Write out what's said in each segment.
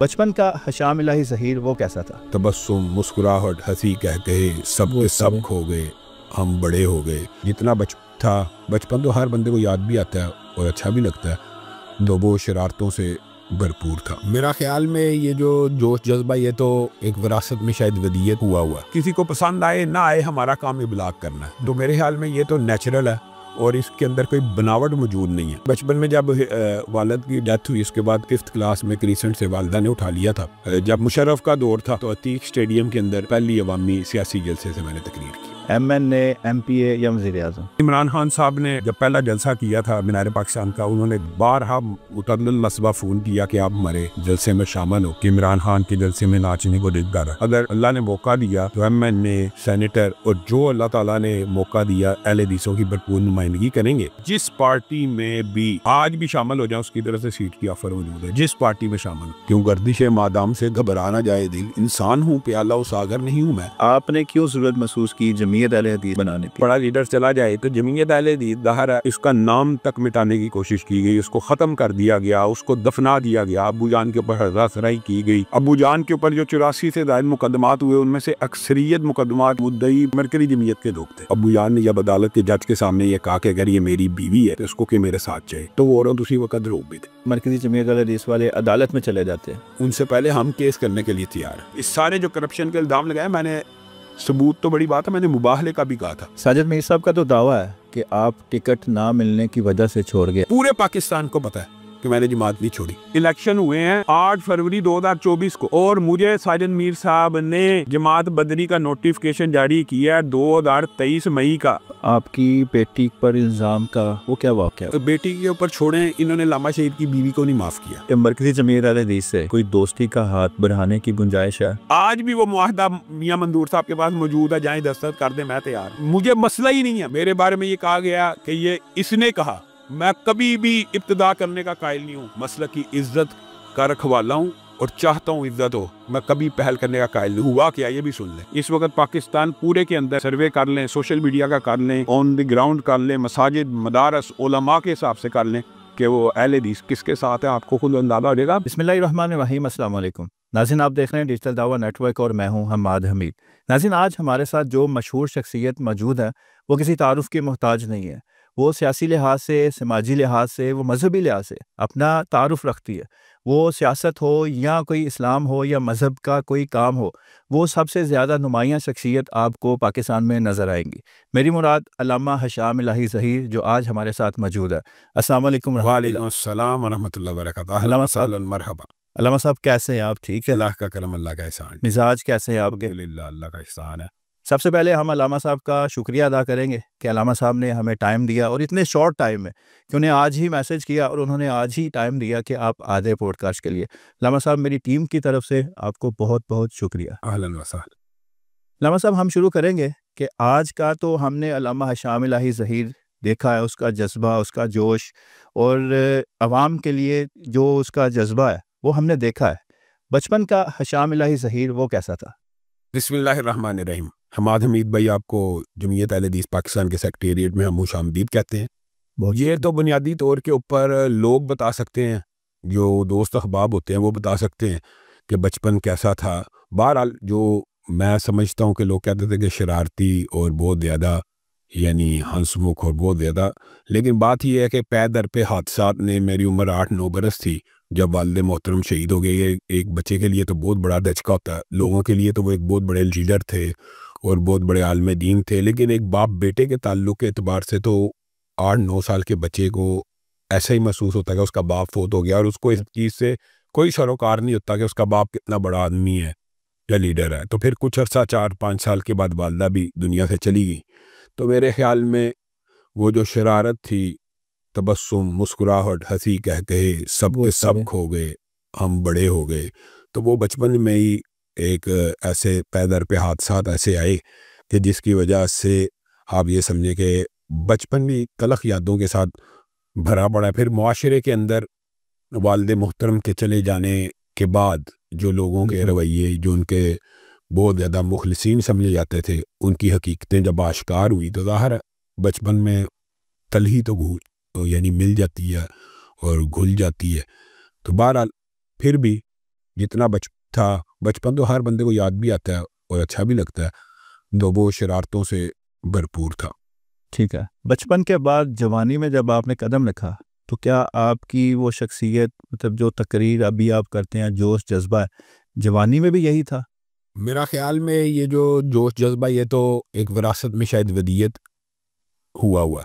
बचपन का हशाम इलाही ज़हीर वो कैसा था? तबस्सुम, मुस्कुराहट, हंसी कह कहे सब के सब खो गए, हम बड़े हो गए। जितना बचपन तो हर बंदे को याद भी आता है और अच्छा भी लगता है, तो वो शरारतों से भरपूर था। मेरा ख्याल में ये जो जोश जज्बा ये तो एक विरासत में शायद वदीयत हुआ किसी को पसंद आए ना आए हमारा काम इब्लाग करना है। तो मेरे ख्याल में ये तो नेचुरल है और इसके अंदर कोई बनावट मौजूद नहीं है। बचपन में जब वालिद की डेथ हुई उसके बाद 5th क्लास में क्रिसेंट से वालिदा ने उठा लिया था। जब मुशर्रफ का दौर था तो अतीक स्टेडियम के अंदर पहली अवामी सियासी जलसे से मैंने तकरीर की। MNA, MPA या वज़ीर-ए-आज़म? इमरान खान साहब ने जब पहला जलसा किया था मीनार पाकिस्तान का, उन्होंने बारहा मुतअद्दिल मसबा फ़ोन किया कि आप हमारे जलसे में शामिल हो, कि इमरान खान के जलसे में नाचने को दिल कर। अगर अल्लाह ने मौका दिया तो MNA, सेनेटर और जो अल्लाह ताला ने मौका दिया अहले हदीसों की भरपूर नुमाइंदगी करेंगे। जिस पार्टी में भी आज भी शामिल हो जाए उसकी तरफ से सीट की ऑफर मौजूद है, जिस पार्टी में शामिल हो। क्यों गर्दिश मादाम से घबरा ना जाए दिल, इंसान हूँ प्याला उस सागर नहीं हूँ मैं। आपने क्यों ज़रूरत महसूस की जमीयत अहले हदीस बनाने की? बड़ा लीडर चला जाए तो जमीयत अहले हदीस ज़ाहिर है इसका नाम तक मिटाने की कोशिश की गई, उसको ख़त्म कर दिया गया, उसको दफना दिया गया। अबू जान के ऊपर हज़ासराई की गई। अबू जान के ऊपर जो 84 से ज़ायद मुकदमात हुए उनमें से अक्सरियत मुकदमात मुद्दई मरकज़ी जमीयत के लोग थे। अबू जान ने जब अदालत के जज के सामने ये कहा कि अगर ये मेरी बीवी है तो उसको कि मेरे साथ चाहिए, तो वो औरत उसी वक्त रोक भी थे। मरकज़ी जमीयत अहले हदीस वाले अदालत में चले जाते हैं, उनसे पहले हम केस करने के लिए तैयार हैं। इस सारे जो करप्शन के इल्ज़ाम लगाए, मैंने सबूत तो बड़ी बात है, मैंने मुबाहले का भी कहा था। साजिद मीर साहब का तो दावा है कि आप टिकट ना मिलने की वजह से छोड़ गए। पूरे पाकिस्तान को पता है कि मैंने जमात नहीं छोड़ी। इलेक्शन हुए हैं 8 फरवरी 2024 को और मुझे साजिद मीर साहब ने जमात बदली का नोटिफिकेशन जारी किया 2023 मई का। आपकी बेटी पर इल्जाम का वो क्या वाक़या? बेटी के ऊपर छोड़े, इन्होंने लामा शहीद की बीवी को नहीं माफ किया। मरकज़ी जमीयत अहले हदीस से कोई दोस्ती का हाथ बढ़ाने की गुंजाइश है? आज भी वो मुआहदा मियां मंदूर साहब के पास मौजूद है, जाए दस्तखत कर दे, मैं तैयार। मुझे मसला ही नहीं है। मेरे बारे में ये कहा गया कि ये इसने कहा, मैं कभी भी इब्तिदा करने का कायल नहीं हूँ। मसला की इज्जत का रखवाला हूँ और चाहता हूँ इज्जत हो, मैं कभी पहल करने का कायल नहीं। हुआ क्या ये भी सुन लें। इस वक्त पाकिस्तान पूरे के अंदर सर्वे कर लें, सोशल मीडिया का कर लें, ऑन द ग्राउंड कर लें, मसाजिद, मदारस, उलमा के हिसाब से कर लें कि वो अहले हदीस किसके साथ है, आपको खुद अंदाजा हो जाएगा। बिस्मिल्लाहिर्रहमानिर्रहीम, अस्सलाम वालेकुम नाज़रीन, आप देख रहे हैं डिजिटल दावा नेटवर्क और मैं हूं हम्माद हमीद। नाज़रीन, आज हमारे साथ जो मशहूर शख्सियत मौजूद है वो किसी तारुफ के मोहताज नहीं है। वो सियासी लिहाज से, समाजी लिहाज से, वो मजहबी लिहाज से अपना तारुफ रखती है। वो सियासत हो या कोई इस्लाम हो या मज़हब का कोई काम हो, वो सबसे ज़्यादा नुमायाँ शख्सियत आपको पाकिस्तान में नज़र आएंगी। मेरी मुराद अल्लामा हशाम इलाही ज़हीर जो आज हमारे साथ मौजूद है। अस्सलाम वालेकुम। वालेकुम अस्सलाम व रहमतुल्लाहि व बरकातहू। अल्लामा साहब, मरहबा। अल्लामा साहब कैसे हैं आप? ठीक है? अल्लाह का करम, अल्लाह का एहसान। मिजाज कैसे हैं आपके? अल्हम्दुलिल्लाह, अल्लाह का एहसान है। सबसे पहले हम अल्लामा साहब का शुक्रिया अदा करेंगे कि अल्लामा साहब ने हमें टाइम दिया और इतने शॉर्ट टाइम में, कि उन्हें आज ही मैसेज किया और उन्होंने आज ही टाइम दिया कि आप आधे पॉडकास्ट के लिए। अल्लामा साहब, मेरी टीम की तरफ से आपको बहुत बहुत शुक्रिया। अहलन व सहलन। अल्लामा साहब, हम शुरू करेंगे कि आज का तो हमने अल्लामा हशाम इलाही ज़हीर देखा है, उसका जज्बा, उसका जोश और अवाम के लिए जो उसका जज्बा है वो हमने देखा है। बचपन का हशाम इलाही ज़हीर वो कैसा था? बिस्मिल्लाहिर्रहमानिर्रहीम। हम्माद हमीद भाई, आपको जमीयत अहले हदीस पाकिस्तान के सेक्रेटेरिएट में हम खुशामदीद कहते हैं। ये तो बुनियादी तौर के ऊपर लोग बता सकते हैं, जो दोस्त अहबाब होते हैं वो बता सकते हैं कि बचपन कैसा था। बहरहाल जो मैं समझता हूँ कि लोग कहते थे कि शरारती और बहुत ज़्यादा, यानी हंसमुख और बहुत ज़्यादा। लेकिन बात यह है कि पै दर पे हादसात ने, मेरी उम्र 8-9 बरस थी जब वालिद मोहतरम शहीद हो गए। ये एक बच्चे के लिए तो बहुत बड़ा धचका होता है, लोगों के लिए तो वो एक बहुत बड़े लीडर थे और बहुत बड़े आलम दीन थे। लेकिन एक बाप बेटे के ताल्लुक के एतबार से तो 8-9 साल के बच्चे को ऐसा ही महसूस होता है कि उसका बाप फोत हो गया और उसको इस चीज़ से कोई सरोकार नहीं होता कि उसका बाप कितना बड़ा आदमी है या लीडर है। तो फिर कुछ अर्सा 4-5 साल के बाद वालिदा भी दुनिया से चली गई। तो मेरे ख्याल में वो जो शरारत थी, तबस्सुम, मुस्कुराहट, हंसी कह कहे सब के सब खो गए, हम बड़े हो गए। तो वो बचपन में ही एक ऐसे पैदर पे हादसात ऐसे आए कि जिसकी वजह से आप ये समझे कि बचपन भी तलख यादों के साथ भरा पड़ा है। फिर मुआशरे के अंदर वालिद मोहतरम के चले जाने के बाद जो लोगों के रवैये, जो उनके बहुत ज़्यादा मुखलिसीन समझे जाते थे, उनकी हकीकतें जब आश्कार हुई तो ज़ाहिर है बचपन में तलही तो यानी मिल जाती है और घुल जाती है। तो बहरहाल फिर भी जितना बचपन तो हर बंदे को याद भी आता है और अच्छा भी लगता है, तो वो शरारतों से भरपूर था। ठीक है, बचपन के बाद जवानी में जब आपने कदम रखा तो क्या आपकी वो शख्सियत, मतलब जो तकरीर अभी आप करते हैं, जोश जज्बा है, जवानी में भी यही था? मेरा ख्याल में ये जो जोश जज्बा ये तो एक विरासत में शायद वदीयत हुआ।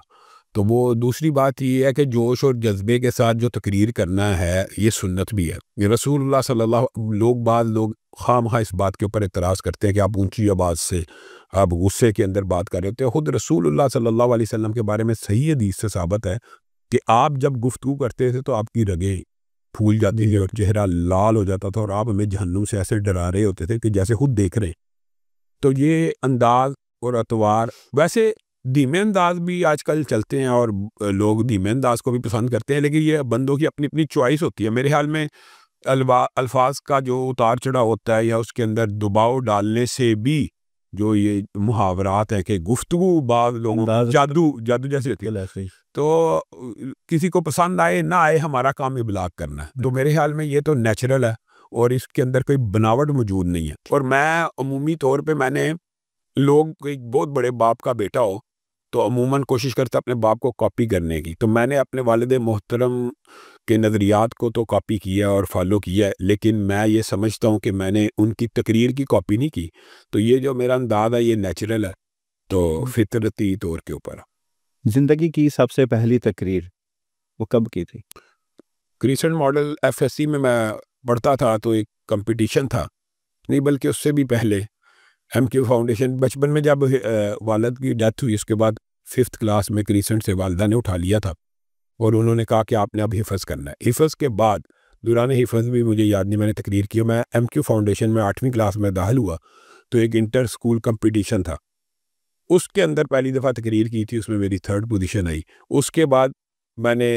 तो वो दूसरी बात ये है कि जोश और जज्बे के साथ जो तकरीर करना है ये सुन्नत भी है। ये रसूलुल्लाह सल्लल्लाहु लोग खामखा इस बात के ऊपर एतराज़ करते हैं कि आप ऊंची आवाज़ से, आप गुस्से के अंदर बात कर रहे होते हैं। खुद रसूलुल्लाह सल्लल्लाहु अलैहि वसल्लम के बारे में सही हदीस से साबित है कि आप जब गुफ्तगू करते थे तो आपकी रगें फूल जाती थी और चेहरा लाल हो जाता था और आप हमें जहन्नुम से ऐसे डरा रहे होते थे कि जैसे खुद देख रहे हैं। तो ये अंदाज और अतवार, वैसे धीमे अंदाज भी आजकल चलते हैं और लोग धीमे अंदाज को भी पसंद करते हैं, लेकिन ये बंदों की अपनी अपनी चॉइस होती है। मेरे ख्याल में अल्फाज का जो उतार चढ़ाव होता है या उसके अंदर दबाव डालने से भी जो ये मुहावरात हैं कि गुफ्तगू बाद लोगों जादू जैसे होती है, तो किसी को पसंद आए ना आए हमारा काम इबलाग करना है। तो मेरे ख्याल में ये तो नेचुरल है और इसके अंदर कोई बनावट मौजूद नहीं है। और मैं अमूमी तौर पे मैंने लोग कोई बहुत बड़े बाप का बेटा हो तो अमूमन कोशिश करता अपने बाप को कॉपी करने की, तो मैंने अपने वालिद मोहतरम के नज़रियात को तो कॉपी किया और फॉलो किया है, लेकिन मैं ये समझता हूँ कि मैंने उनकी तकरीर की कॉपी नहीं की। तो ये जो मेरा अंदाज़ है ये नेचुरल है, तो फितरती तौर के ऊपर। ज़िंदगी की सबसे पहली तकरीर वो कब की थी? क्रिसेंट मॉडल FSC में मैं पढ़ता था तो एक कंपटीशन था, नहीं बल्कि उससे भी पहले MQ फाउंडेशन। बचपन में जब वालिद की डेथ हुई उसके बाद 5th क्लास में क्रिसेंट से वालिदा ने उठा लिया था और उन्होंने कहा कि आपने अब हिफ़्ज़ करना है। हिफ़्ज़ के बाद दौरान हिफ़्ज़ भी मुझे याद नहीं मैंने तकरीर की। मैं MQ फाउंडेशन में 8वीं क्लास में दाखिल हुआ तो एक इंटर स्कूल कंपटीशन था, उसके अंदर पहली दफ़ा तकरीर की थी, उसमें मेरी 3rd पोजीशन आई। उसके बाद मैंने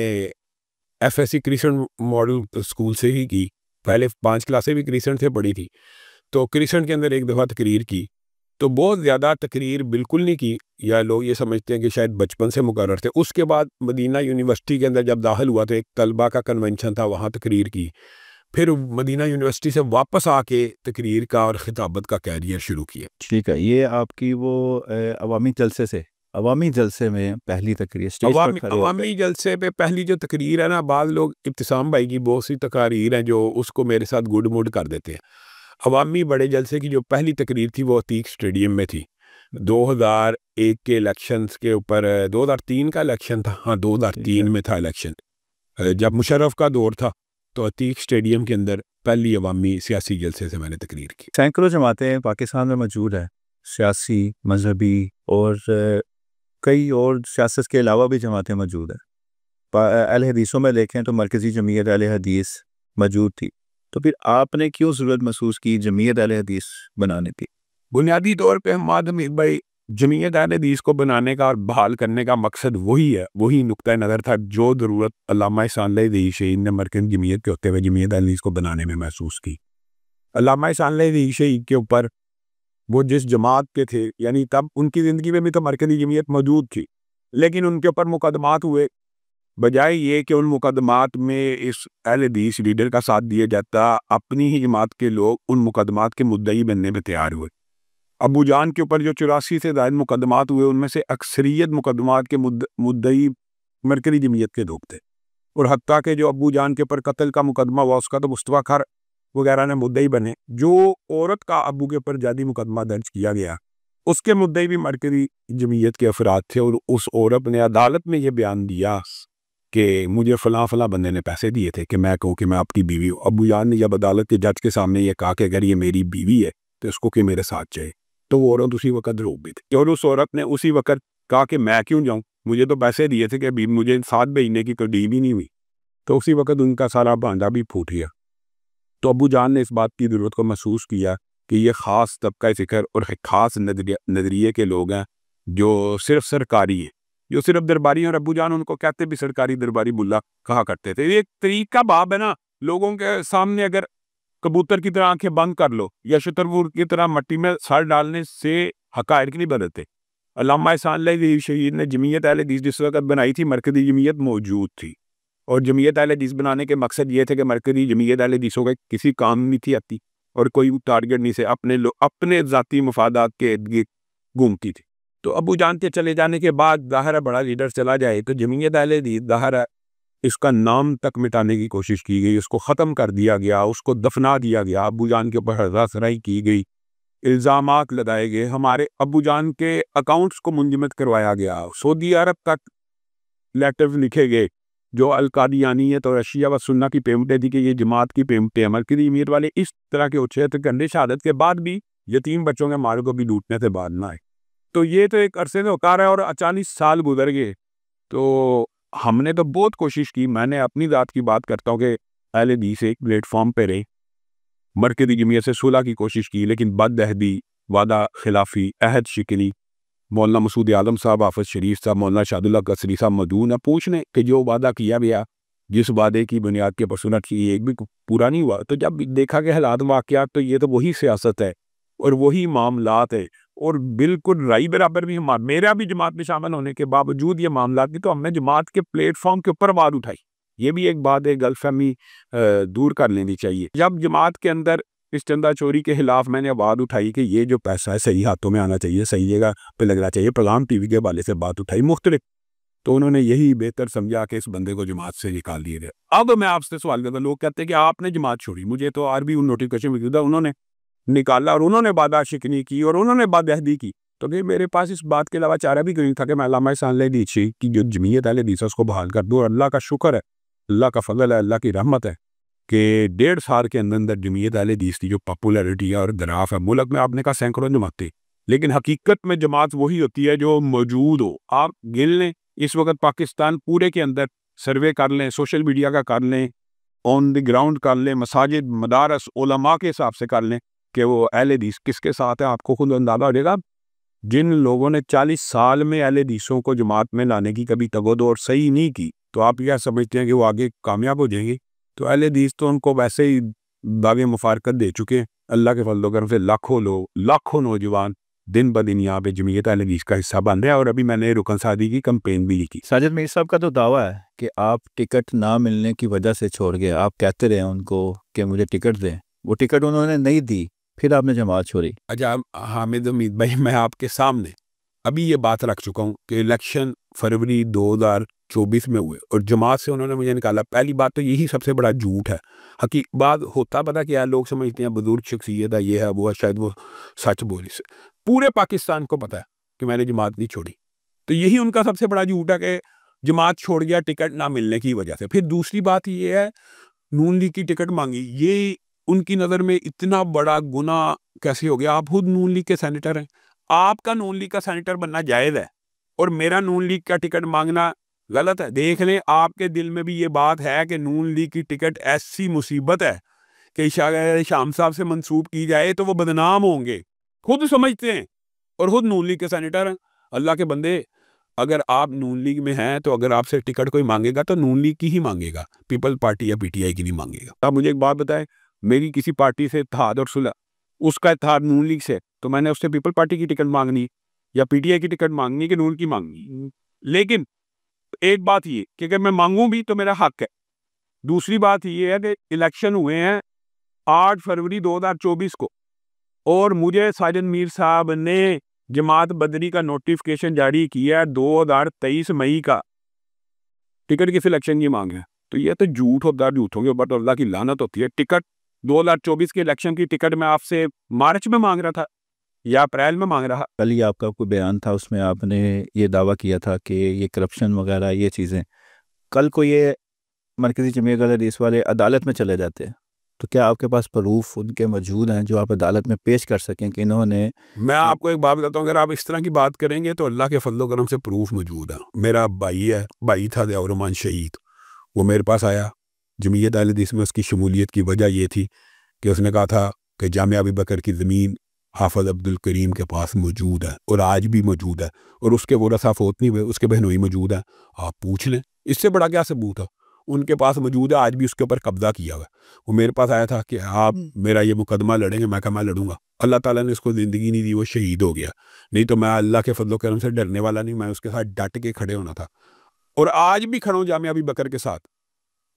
FSC क्रिसेंट मॉडल स्कूल से ही की, पहले 5 क्लासें भी क्रिसेंट से पढ़ी थी, तो क्रिसेंट के अंदर एक दफ़ा तकरीर की। तो बहुत ज़्यादा तकरीर बिल्कुल नहीं की, या लोग ये समझते हैं कि शायद बचपन से मुकर्रर थे। उसके बाद मदीना यूनिवर्सिटी के अंदर जब दाखिल हुआ तो एक तलबा का कन्वेंशन था, वहाँ तकरीर की। फिर मदीना यूनिवर्सिटी से वापस आके तकरीर का और खिताबत का कैरियर शुरू किया। ठीक है, ये आपकी वो अवामी जलसे में पहली तकरीर, स्टेज पर खड़े होकर। अवामी जलसे पे पहली जो तकरीर है ना, बाद लोग इब्तिसाम भाई की बहुत सी तकारीर हैं जो उसको मेरे साथ गुड मुड कर देते हैं। अवामी बड़े जलसे की जो पहली तकरीर थी वो अतीक स्टेडियम में थी। 2001 के इलेक्शंस के ऊपर, 2003 का इलेक्शन था, हाँ 2003 में था इलेक्शन, जब मुशर्रफ का दौर था, तो अतीक स्टेडियम के अंदर पहली अवामी सियासी जलसे से मैंने तकरीर की। सैकड़ों जमातें पाकिस्तान में मौजूद है, सियासी, मजहबी और कई और सियासत के अलावा भी जमातें मौजूद हैं। अहले हदीसों में देखें तो मरकज़ी जमीयत अहले हदीस मौजूद थी, तो फिर आपने क्यों ज़रूरत महसूस की जमीयत अहले हदीस बनाने की? बुनियादी तौर पे हमाद हमीद भाई, जमीयत अहले हदीस को बनाने का और बहाल करने का मकसद वही है, वही नुक्ता नज़र था जो ज़रूरत अल्लामा ihसान लदीई शहीद ने मरकज़ी जमीयत के होते हुए जमीयत अहले हदीस को बनाने में महसूस की। अल्लामा ihसान लदीई शहीद के ऊपर वो जिस जमात के थे, यानी तब उनकी ज़िंदगी में भी तो मरकज़ी जमीयत मौजूद थी, लेकिन उनके ऊपर मुकदमात हुए। बजाय ये कि उन मुकदमात में इस अहले हदीस लीडर का साथ दिया जाता, अपनी ही जमात के लोग उन मुकदमात के मुद्दई बनने में तैयार हुए। अबू जान के ऊपर जो 84 से ज़ायद मुकदमात हुए उनमें से अक्सरियत मुकदमात के मुद्दई मरकज़ी जमीयत के लोग थे, और हत्ता के जो अबू जान के ऊपर कत्ल का मुकदमा हुआ उसका तो मुस्तफ़ा खर वगैरह ने मुद्दई बने। जो औरत का अबू के ऊपर जादी मुकदमा दर्ज किया गया उसके मुद्दई भी मरकज़ी जमीयत के अफराद थे, और उस औरत ने अदालत में ये बयान दिया कि मुझे फ़लाँ फ़लाँ बंदे ने पैसे दिए थे कि मैं कहूँ कि मैं आपकी बीवी हूँ। अबू जान ने जब अदालत के जज के सामने ये कहा कि अगर ये मेरी बीवी है तो इसको कि मेरे साथ जाए, तो वो औरत उसी वक्त रोक भी थी, और उस औरत ने उसी वक्त कहा कि मैं क्यों जाऊँ, मुझे तो पैसे दिए थे कि अभी मुझे साथ भेजने की कोई डील ही नहीं हुई। तो उसी वक्त उनका सारा भांडा भी फूट गया। तो अबू जान ने इस बात की ज़रूरत को महसूस किया कि ये ख़ास तबका फ़िक्र और ख़ास नज़रिए के लोग हैं जो सिर्फ सरकारी है, जो सिर्फ दरबारी, और अबू जान उनको कहते भी सरकारी दरबारी बुल्ला कहा करते थे। ये एक तरीका बाब है ना, लोगों के सामने अगर कबूतर की तरह आंखें बंद कर लो या शतरवुर की तरह मट्टी में सर डालने से हकायक नहीं बदलते। अल्लामा ihसान लदीई शहीद ने जमीयत अहले हदीस जिस वक्त बनाई थी, मरकज़ी जमीयत मौजूद थी, और जमीयत अहले हदीस बनाने के मकसद ये थे कि मरकज़ी जमीयत अहले हदीसों का किसी काम नहीं थी आती और कोई टारगेट नहीं से अपने ज़ाती मफादात के इर्द-गिर्द घूमती थी। तो अबू जान के चले जाने के बाद ज़ाहिर है बड़ा लीडर चला जाए तो जमीयत अहले हदीस ज़ाहिर है इसका नाम तक मिटाने की कोशिश की गई, उसको ख़त्म कर दिया गया, उसको दफना दिया गया, अबू जान के ऊपर हर्रा-सराई की गई, इल्ज़ामात लगाए गए, हमारे अबू जान के अकाउंट्स को मुंजमद करवाया गया, सऊदी अरब तक लेटर्स लिखे गए जो अल-कादियानियत और अशिया व सुन्ना की पेमटें थी कि ये जमात की पेमटें हैं। मरकज़ी जमीयत वाले इस तरह के उच्छेद करने शहादत के बाद भी यतीम बच्चों के माल को भी लूटने से बाज ना आए। तो ये तो एक अरसे से होता रहा और 40 साल गुजर गए। तो हमने तो बहुत कोशिश की, मैंने अपनी ज़ात की बात करता हूँ कि अहले हदीस एक प्लेटफॉर्म पे रहे, मरकज़ी जमीयत से सुलह की कोशिश की लेकिन बदअहदी, वादा खिलाफी, अहद शिकनी, मौलाना मसूद आलम साहब, हाफिज़ शरीफ साहब, मौलाना शादुल्लाह कसरी साहब मौजूद हैं, पूछने कि जो वादा किया गया जिस वादे की बुनियाद के परसुनत की एक भी पूरा नहीं हुआ। तो जब देखा कि हालात वाक़यात तो ये तो वही सियासत है और वही मामलात है और बिल्कुल राई बराबर भी हम मेरा भी जमात में शामिल होने के बावजूद ये मामलात थी तो हमने जमात के प्लेटफॉर्म के ऊपर आवाज़ उठाई। ये भी एक बात है, गलतफहमी दूर कर लेनी चाहिए। जब जमात के अंदर इस चंदा चोरी के खिलाफ मैंने आवाज़ उठाई कि ये जो पैसा है सही हाथों में आना चाहिए, सही जगह पे लगना चाहिए, पैगाम टीवी के हवाले से बात उठाई मुख्तलिफ, तो उन्होंने यही बेहतर समझा कि इस बंदे को जमात से निकाल दिए गए। अब मैं आपसे सवाल करता हूं, लोग कहते हैं कि आपने जमात छोड़ी, मुझे तो आज भी उन नोटिफिकेशन मौजूद है, उन्होंने निकाला और उन्होंने वादा शिकनी की और उन्होंने बदअहदी की। तो फिर मेरे पास इस बात के अलावा चारा भी नहीं था कि मैं अल्लामा इहसान अहले हदीस की जो जमीयत अहले हदीस है उसको बहाल कर दूँ। और अल्लाह का शुक्र है, अल्लाह का फजल है, अल्लाह की रहमत है कि 1.5 साल के अंदर अंदर जमीयत अहले हदीस की जो पॉपुलैरिटी है और दराफ है, मुल्क में आपने कहा सैकड़ों जमातें, लेकिन हकीकत में जमात वही होती है जो मौजूद हो। आप गिन लें, इस वक्त पाकिस्तान पूरे के अंदर सर्वे कर लें, सोशल मीडिया का कर लें, ऑन द ग्राउंड कर लें, मसाजिद, मदारस, उलमा के हिसाब से कर लें कि वो अहले हदीस किसके साथ है, आपको खुद अंदाजा हो जाएगा। जिन लोगों ने 40 साल में अहले हदीसों को जमात में लाने की कभी तगोदो सही नहीं की, तो आप क्या समझते हैं कि वो आगे कामयाब हो जाएंगे? तो अहले हदीस तो उनको वैसे ही दावे मुफारकत दे चुके हैं। अल्लाह के फजल करम से लाखों लोग, लाखों नौजवान दिन ब दिन यहाँ पे जमीयत अहले हदीस का हिस्सा बन रहे हैं और अभी मैंने रुकन सादी की कंपेन भी की। साजिद मीर साहब का तो दावा है कि आप टिकट ना मिलने की वजह से छोड़ गए। आप कहते रहे उनको कि मुझे टिकट दें, वो टिकट उन्होंने नहीं दी, फिर आपने जमात छोड़ी। अच्छा हामिद उम्मीद भाई, मैं आपके सामने अभी ये बात रख चुका हूँ कि इलेक्शन फरवरी 2024 में हुए और जमात से उन्होंने मुझे निकाला। पहली बात तो यही सबसे बड़ा झूठ है। हकीकत बात होता पता क्या है, लोग समझते हैं बुजुर्ग शख्सियत है, ये है वो है, शायद वो सच बोली से। पूरे पाकिस्तान को पता है कि मैंने जमात नहीं छोड़ी। तो यही उनका सबसे बड़ा झूठ है कि जमात छोड़ गया टिकट ना मिलने की वजह से। फिर दूसरी बात ये है, नून लीग की टिकट मांगी, ये उनकी नज़र में इतना बड़ा गुनाह कैसे हो गया? आप खुद नून लीग के सेनेटर हैं, आपका नून लीग का सेनेटर बनना जायज़ है और मेरा नून लीग का टिकट मांगना गलत है। देख लें, आपके दिल में भी ये बात है कि नून लीग की टिकट ऐसी मुसीबत है कि शाम साहब से मंसूब की जाए तो वो बदनाम होंगे, खुद समझते हैं और खुद नून लीग के सेनेटर हैं। अल्लाह के बंदे, अगर आप नून लीग में हैं तो अगर आपसे टिकट कोई मांगेगा तो नून लीग की ही मांगेगा, पीपल पार्टी या पीटीआई की नहीं मांगेगा। आप मुझे एक बात बताएं, मेरी किसी पार्टी से इत्तेहाद और सुलह, उसका इत्तेहाद नून लीग से, तो मैंने उससे पीपल पार्टी की टिकट मांगनी या पीटीआई की टिकट मांगनी कि नून की मांगनी? लेकिन एक बात ये कि अगर मैं मांगूं भी तो मेरा हक है। दूसरी बात ये है कि इलेक्शन हुए हैं 8 फरवरी 2024 को और मुझे साजिद मीर साहब ने जमात बदरी का नोटिफिकेशन जारी किया 2023 मई का, टिकट की सिलेक्शन की मांग है। तो ये तो झूठ होता है, झूठों के ऊपर तो अल्लाह की लानत होती है। टिकट 2024 के इलेक्शन की टिकट मैं आपसे मार्च में मांग रहा था या अप्रैल में मांग रहा। कल ही आपका कोई बयान था, उसमें आपने ये दावा किया था कि ये करप्शन वगैरह ये चीज़ें, कल को ये मरकज़ी जमीयत अहले हदीस वाले अदालत में चले जाते हैं, तो क्या आपके पास प्रूफ उनके मौजूद हैं जो आप अदालत में पेश कर सकें कि इन्होंने? मैं आपको एक बात बताता हूँ, अगर आप इस तरह की बात करेंगे तो अल्लाह के फजल करम से प्रूफ मौजूद है। मेरा भाई है, भाई था ज़ियाउर-रहमान शहीद, वो मेरे पास आया जमीयत अहले हदीस में। उसकी शमूलियत की वजह ये थी कि उसने कहा था कि जामिया अबू बकर की ज़मीन हाफिज़ अब्दुल करीम के पास मौजूद है और आज भी मौजूद है और उसके वरसा फौत नहीं हुए, उसके बहनोई मौजूद है। आप पूछ लें, इससे बड़ा क्या सबूत है? उनके पास मौजूद है, आज भी उसके ऊपर कब्जा किया हुआ है। वो मेरे पास आया था कि आप मेरा ये मुकदमा लड़ेंगे। मैं कहा मैं लड़ूंगा। अल्लाह ताला ने उसको ज़िंदगी नहीं दी, वो शहीद हो गया। नहीं तो मैं अल्लाह के फजल करम से डरने वाला नहीं, मैं उसके साथ डट के खड़े होना था और आज भी खड़ा हूँ जामिया अबू बकर के साथ।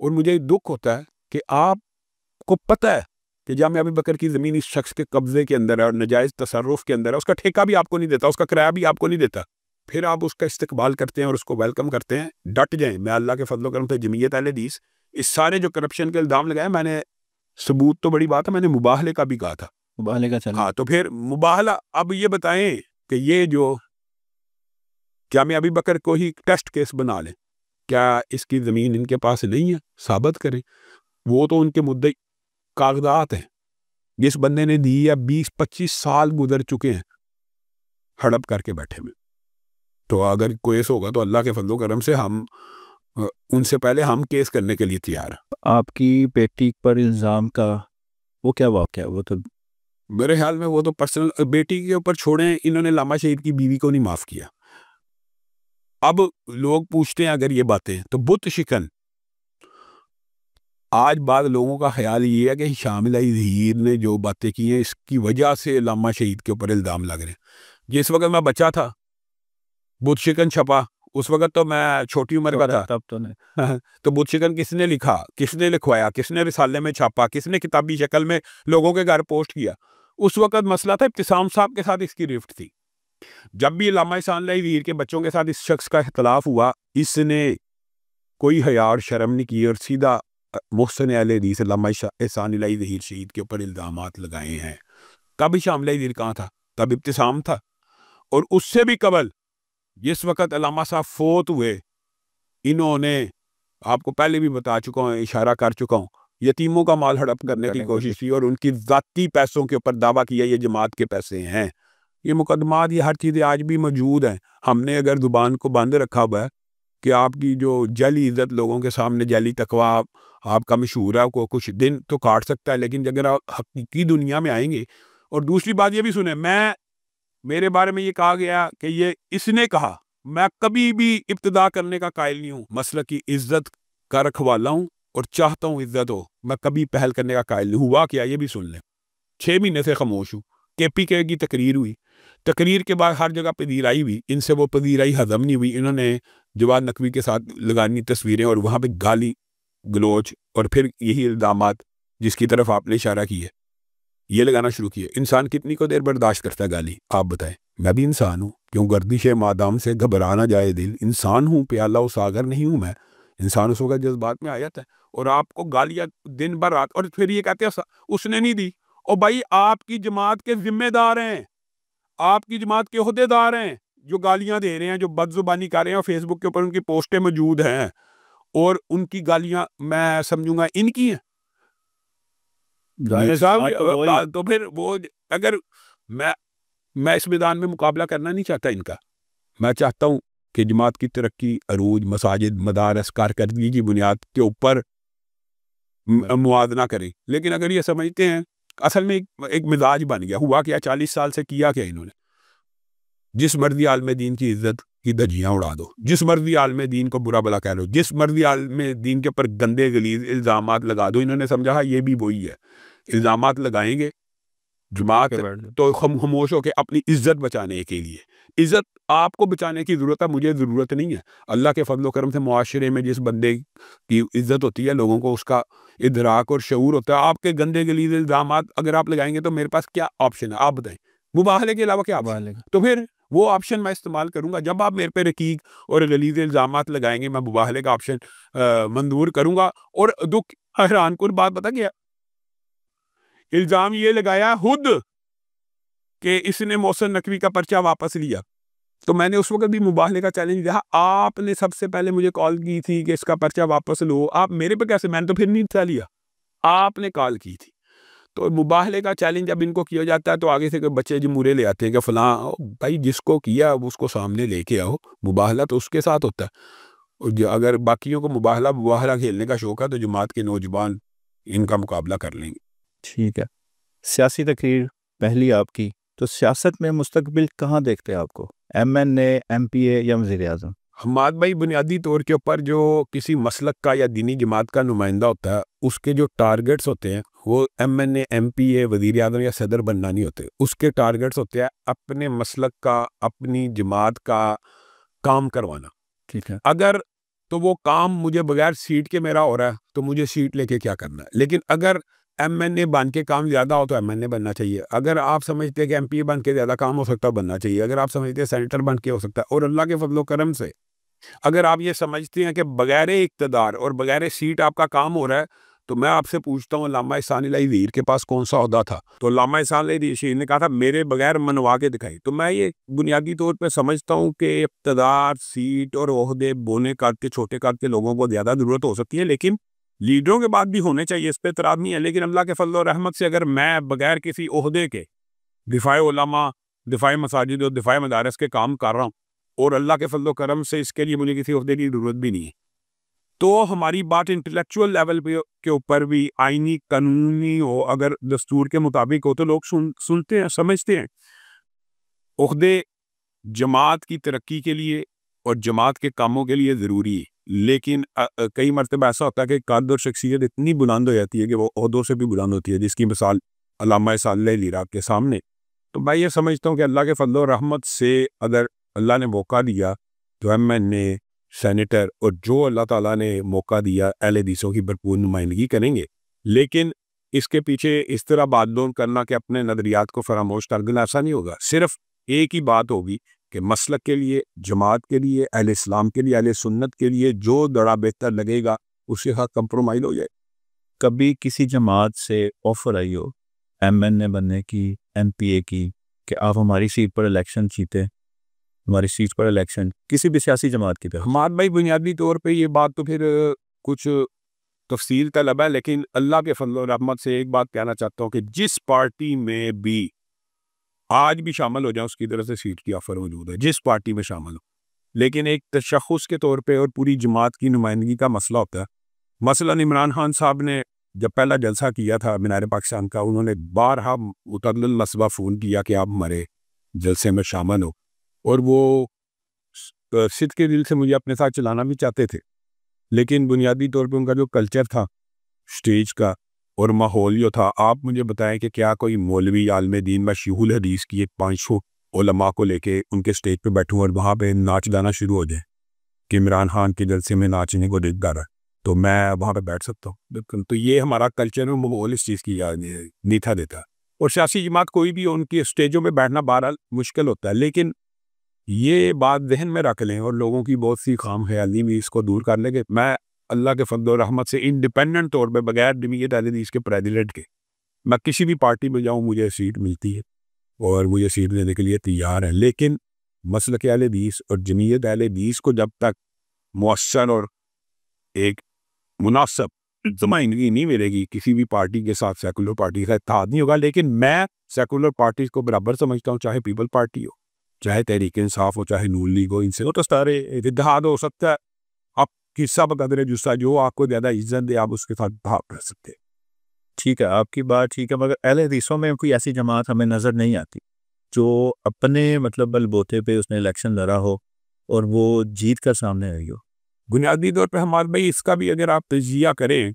और मुझे दुख होता है कि आपको पता है कि जामिया अबू बकर की ज़मीन इस शख्स के कब्ज़े के अंदर है और नाजायज़ तसर्रुफ़ के अंदर है, उसका ठेका भी आपको नहीं देता, उसका किराया भी आपको नहीं देता, फिर आप उसका इस्तकबाल करते हैं और उसको वेलकम करते हैं। डट जाएँ। मैं अल्लाह के फजल करम से जमीयत अहले हदीस इस सारे जो करप्शन के इल्ज़ाम लगाए, मैंने सबूत तो बड़ी बात है, मैंने मुबाहले का भी कहा था। मुबाहले का चलें। हाँ, तो फिर मुबाहला, अब ये बताएं कि ये जो जामिया अबू बकर को ही टेस्ट केस बना लें, क्या इसकी ज़मीन इनके पास नहीं है? साबित करें। वो तो उनके मुद्दे कागजात हैं। जिस बंदे ने दी है 20-25 साल गुजर चुके हैं हड़प करके बैठे में। तो अगर केस होगा तो अल्लाह के फजल करम से हम उनसे पहले हम केस करने के लिए तैयार हैं। आपकी बेटी पर इल्ज़ाम का वो क्या वाक़या है? वो तो मेरे ख्याल में वो तो पर्सनल, बेटी के ऊपर छोड़ें, इन्होंने लामा शहीद की बीवी को नहीं माफ़ किया। अब लोग पूछते हैं अगर ये बातें तो बुत शिकन, आज बाद लोगों का ख्याल ये है कि शामिल ज़हीर ने जो बातें की हैं इसकी वजह से लामा शहीद के ऊपर इल्ज़ाम लग रहे हैं। जिस वक्त मैं बच्चा था बुत शिकन छपा, उस वक्त तो मैं छोटी उम्र का था, तब तो नहीं। तो बुत शिकन किसने लिखा, किसने लिखवाया, किसने रिसाले में छापा, किसने किताबी शक्ल में लोगों के घर पोस्ट किया? उस वक्त मसला था इब्तिसाम साहब के साथ इसकी रिफ्ट थी। जब भी अल्लामा एहसान वीर के बच्चों के साथ इस शख्स का इख्तलाफ हुआ, इसने कोई हया और शर्म नहीं की और सीधा मोहसिन अहले हदीस अल्लामा एहसान वीर शहीद के ऊपर इल्ज़ामात लगाए हैं। तब शामिल वीर कहाँ था? तब इब्तिसाम था। और उससे भी कबल जिस वक्त अल्लामा साहब फोत हुए, इन्होंने, आपको पहले भी बता चुका हूँ, इशारा कर चुका हूँ, यतीमों का माल हड़प करने की कोशिश की और उनकी ज़ाती पैसों के ऊपर दावा किया ये जमात के पैसे हैं। ये मुकदमात, ये हर चीज़ें आज भी मौजूद हैं। हमने अगर ज़ुबान को बंद रखा हुआ है कि आपकी जो जाली इज़्ज़त लोगों के सामने, जाली तकवा आपका मशहूर है, आपको कुछ दिन तो काट सकता है, लेकिन अगर आप हकीकी दुनिया में आएंगे। और दूसरी बात ये भी सुने, मेरे बारे में ये कहा गया कि ये इसने कहा, मैं कभी भी इब्तिदा करने का कायल नहीं हूँ। मसलक की इज्जत का रखवाला हूँ और चाहता हूँ इज्जत हो। मैं कभी पहल करने का कायल नहीं हुआ। क्या ये भी सुन लें, 6 महीने से खामोश हूँ। KPK की तकरीर हुई, तकरीर के बाद हर जगह पजीराई हुई, इनसे वो पजीराई हजम नहीं हुई। इन्होंने जवाद नकवी के साथ लगानी तस्वीरें और वहाँ पे गाली गलोच और फिर यही इल्ज़ामात जिसकी तरफ आपने इशारा किया ये लगाना शुरू किए। इंसान कितनी को देर बर्दाश्त करता है गाली? आप बताएं। मैं भी इंसान हूँ, क्यों गर्दिश मादाम से घबरा ना जाए दिल। इंसान हूँ, प्याला उसागर नहीं हूँ मैं। इंसान उस वक्त जज्बात में आ जाता है और आपको गालियाँ दिन भर रात, और फिर ये कहते हैं उसने नहीं दी। और भाई आपकी जमात के जिम्मेदार हैं, आपकी जमात के ओहदेदार हैं जो गालियाँ दे रहे हैं, जो बदजुबानी कर रहे हैं और फेसबुक के ऊपर उनकी पोस्टें मौजूद हैं और उनकी गालियाँ मैं समझूंगा इनकी हैं। साहब तो फिर वो, अगर मैं इस मैदान में मुकाबला करना नहीं चाहता इनका। मैं चाहता हूँ कि जमात की तरक्की, अरूज, मसाजिद, मदारस, कारकर्दगी की बुनियाद के ऊपर मुआवजा करें। लेकिन अगर ये समझते हैं, असल में एक मिजाज बन गया। हुआ क्या, 40 साल से किया क्या इन्होंने? जिस मर्जी आलम दीन की इज्जत की धज्जियाँ उड़ा दो, जिस मर्जी आलम दीन को बुरा भला कह लो, जिस मर्जी आलम दीन के ऊपर गंदे गलीज इल्ज़ामात लगा दो। इन्होंने समझा ये भी वही है, इल्ज़ामात लगाएंगे जमात तो खामोश होकर अपनी इज्जत बचाने के लिए। इज्जत आपको बचाने की ज़रूरत है, मुझे ज़रूरत नहीं है। अल्लाह के फजल करम से मुआशरे में जिस बंदे की इज्जत होती है, लोगों को उसका इदराक और शऊर होता है। आपके गंदे गलीज इल्ज़ामात अगर आप लगाएंगे तो मेरे पास क्या ऑप्शन है? आप बताएं। मुबाहले के अलावा क्या ऑप्शन? तो फिर वो ऑप्शन मैं इस्तेमाल करूंगा। जब आप मेरे पे रकीक और गलीज इल्ज़ामात लगाएंगे, मैं मुबाहले का ऑप्शन मंजूर करूंगा। और दुख हैरान कुन बात पता क्या, इल्ज़ाम ये लगाया खुद कि इसने मोहसिन नकवी का पर्चा वापस लिया। तो मैंने उस वक्त भी मुबाहले का चैलेंज दिया। आपने सबसे पहले मुझे कॉल की थी कि इसका पर्चा वापस लो। आप मेरे पे कैसे? मैंने तो फिर नहीं लिया, आपने कॉल की थी। तो मुबाहले का चैलेंज जब इनको किया जाता है तो आगे से कोई बच्चे जमूरे ले आते हैं कि फलां भाई जिसको किया उसको सामने लेके आओ। मुबाहला तो उसके साथ होता है। और अगर बाकियों को मुबाहला खेलने का शौक है तो जमात के नौजवान इनका मुकाबला कर लेंगे। ठीक है। सियासी तकरीर पहली आपकी, तो सियासत में मुस्तकबिल कहाँ देखते हैं आपको? MNA, MPA या वज़ीर आज़म? हमाद भाई, बुनियादी तौर के ऊपर जो किसी मसलक का या दीनी जमात का नुमाइंदा होता है, उसके जो टारगेट्स होते हैं वो MNA, MPA, वज़ीर आज़म या सदर बनना नहीं होते। उसके टारगेट्स होते हैं अपने मसलक का, अपनी जमात का काम करवाना। ठीक है। अगर तो वो काम मुझे बगैर सीट के मेरा हो रहा है, तो मुझे सीट लेके क्या करना है। लेकिन अगर एमएनए बन के काम ज़्यादा हो तो एमएनए बनना चाहिए। अगर आप समझते हैं कि एमपी बन के ज़्यादा काम हो सकता है, बनना चाहिए। अगर आप समझते हैं सेनेटर बन के हो सकता है, और अल्लाह के फजलो करम से अगर आप ये समझते हैं कि बगैर इक़्तिदार और बगैर सीट आपका काम हो रहा है, तो मैं आपसे पूछता हूँ अल्लामा एहसान इलाही ज़हीर के पास कौन सा ओहदा था? तो अल्लामा एहसान इलाही ज़हीर ने कहा था मेरे बगैर मनवा के दिखाई। तो मैं ये बुनियादी तौर पे समझता हूँ कि इक़्तिदार, सीट और ओहदे बोने कद के, छोटे कद के लोगों को ज़्यादा ज़रूरत हो सकती है, लेकिन लीडरों के बाद भी होने चाहिए, इस पे एतराज़ नहीं है। लेकिन अल्लाह के फज़ल और रहमत से अगर मैं बगैर किसी ओहदे के दिफ़ाए उलमा, दिफ़ाए मसाजिद और दिफ़ाए मदारिस के काम कर रहा हूँ, और अल्लाह के फज़ल करम से इसके लिए मुझे किसी ओहदे की ज़रूरत भी नहीं है, तो हमारी बात इंटेलेक्चुअल लेवल पे के ऊपर भी आईनी कानूनी हो, अगर दस्तूर के मुताबिक हो, तो लोग सुनते हैं, समझते हैं। ओहदे जमात की तरक्की के लिए और जमात के कामों के लिए ज़रूरी है, लेकिन कई मरतबा ऐसा होता है कि कद और शख्सियत इतनी बुलंद हो जाती है कि वो ओहदों से भी बुलंद होती है, जिसकी मिसाल अल्लामा एहसान इलाही ज़हीर आपके सामने। तो मैं ये समझता हूँ कि अल्लाह के फज़ल और रहमत से अगर अल्लाह ने मौका दिया तो एमएनए, सेनेटर और जो अल्लाह ताला ने मौका दिया अहले हदीसों की भरपूर नुमाइंदगी करेंगे। लेकिन इसके पीछे इस तरह बातचीत करना कि अपने नज़रियात को फरामोश कर देना, ऐसा नहीं होगा। सिर्फ एक ही बात होगी कि मसलक के लिए, जमात के लिए, अहले इस्लाम के लिए, अहले सुन्नत के लिए जो दड़ा बेहतर लगेगा उसके साथ कंप्रोमाइज़ हो जाए। कभी किसी जमात से ऑफर आई हो एमएनए बनने की, एमपीए की, कि आप हमारी सीट पर इलेक्शन जीते, हमारी सीट पर इलेक्शन किसी भी सियासी जमात की तरफ? हमाद भाई, बुनियादी तौर पे ये बात तो फिर कुछ तफसील तलब है, लेकिन अल्लाह के फज़ल और रहमत से एक बात कहना चाहता हूँ कि जिस पार्टी में भी आज भी शामिल हो जाए उसकी तरफ से सीट की ऑफ़र मौजूद है, जिस पार्टी में शामिल हो। लेकिन एक तशख़्ख़ुस के तौर पे और पूरी जमात की नुमाइंदगी का मसला होता है। मसलन इमरान खान साहब ने जब पहला जलसा किया था मीनार पाकिस्तान का, उन्होंने बारहा मुतअद्दिद मरतबा फ़ोन किया कि आप हमारे जलसे में शामिल हो, और वो सिद्क़ के दिल से मुझे अपने साथ चलाना भी चाहते थे। लेकिन बुनियादी तौर पे उनका जो कल्चर था स्टेज का और माहौल जो था, आप मुझे बताएं कि क्या कोई मौलवी आलिम दीन मशहूर हदीस की 500 उलमा को लेके उनके स्टेज पे बैठूं और वहाँ पे नाच गाना शुरू हो जाए कि इमरान खान के जलसे में नाचने को दिल कर रहा है, तो मैं वहाँ पे बैठ सकता हूँ? बिल्कुल। तो ये हमारा कल्चर और माहौल इस चीज़ की नहीं था देता। और सियासी जमात कोई भी उनकी स्टेजों में बैठना बहरहाल मुश्किल होता है, लेकिन ये बात ज़हन में रख लें और लोगों की बहुत सी खाम ख्याली भी इसको दूर कर लें कि मैं अल्लाह के फज़ल और रहमत से इंडिपेंडेंट तौर पे बगैर जमीयत अहले हदीस के प्रेसिडेंट के मैं किसी भी पार्टी में जाऊँ मुझे सीट मिलती है और मुझे सीट लेने के लिए तैयार है। लेकिन मसलक अहले हदीस और जमीयत अहले हदीस को जब तक मुअस्सर और एक मुनासिब नुमाइंदगी नहीं मिलेगी, किसी भी पार्टी के साथ सेकुलर पार्टी का इत्तेहाद नहीं होगा। लेकिन मैं सेकुलर पार्टीज़ को बराबर समझता हूँ, चाहे पीपल पार्टी हो, चाहे तहरीक इंसाफ हो, चाहे नून लीग हो, इनसे तो सारे इत्तेहाद हो सकता है। आप किस्सा बकदर जुस्सा जो आपको ज़्यादा इज्जत दे आप उसके साथ भाव कर सकते हैं। ठीक है, आपकी बात ठीक है, मगर अहले हदीसों में कोई ऐसी जमात हमें नज़र नहीं आती जो अपने मतलब बलबूते पे उसने इलेक्शन लड़ा हो और वो जीत कर सामने आई हो। बुनियादी तौर पे हमारे भाई इसका भी अगर आप तजिया करें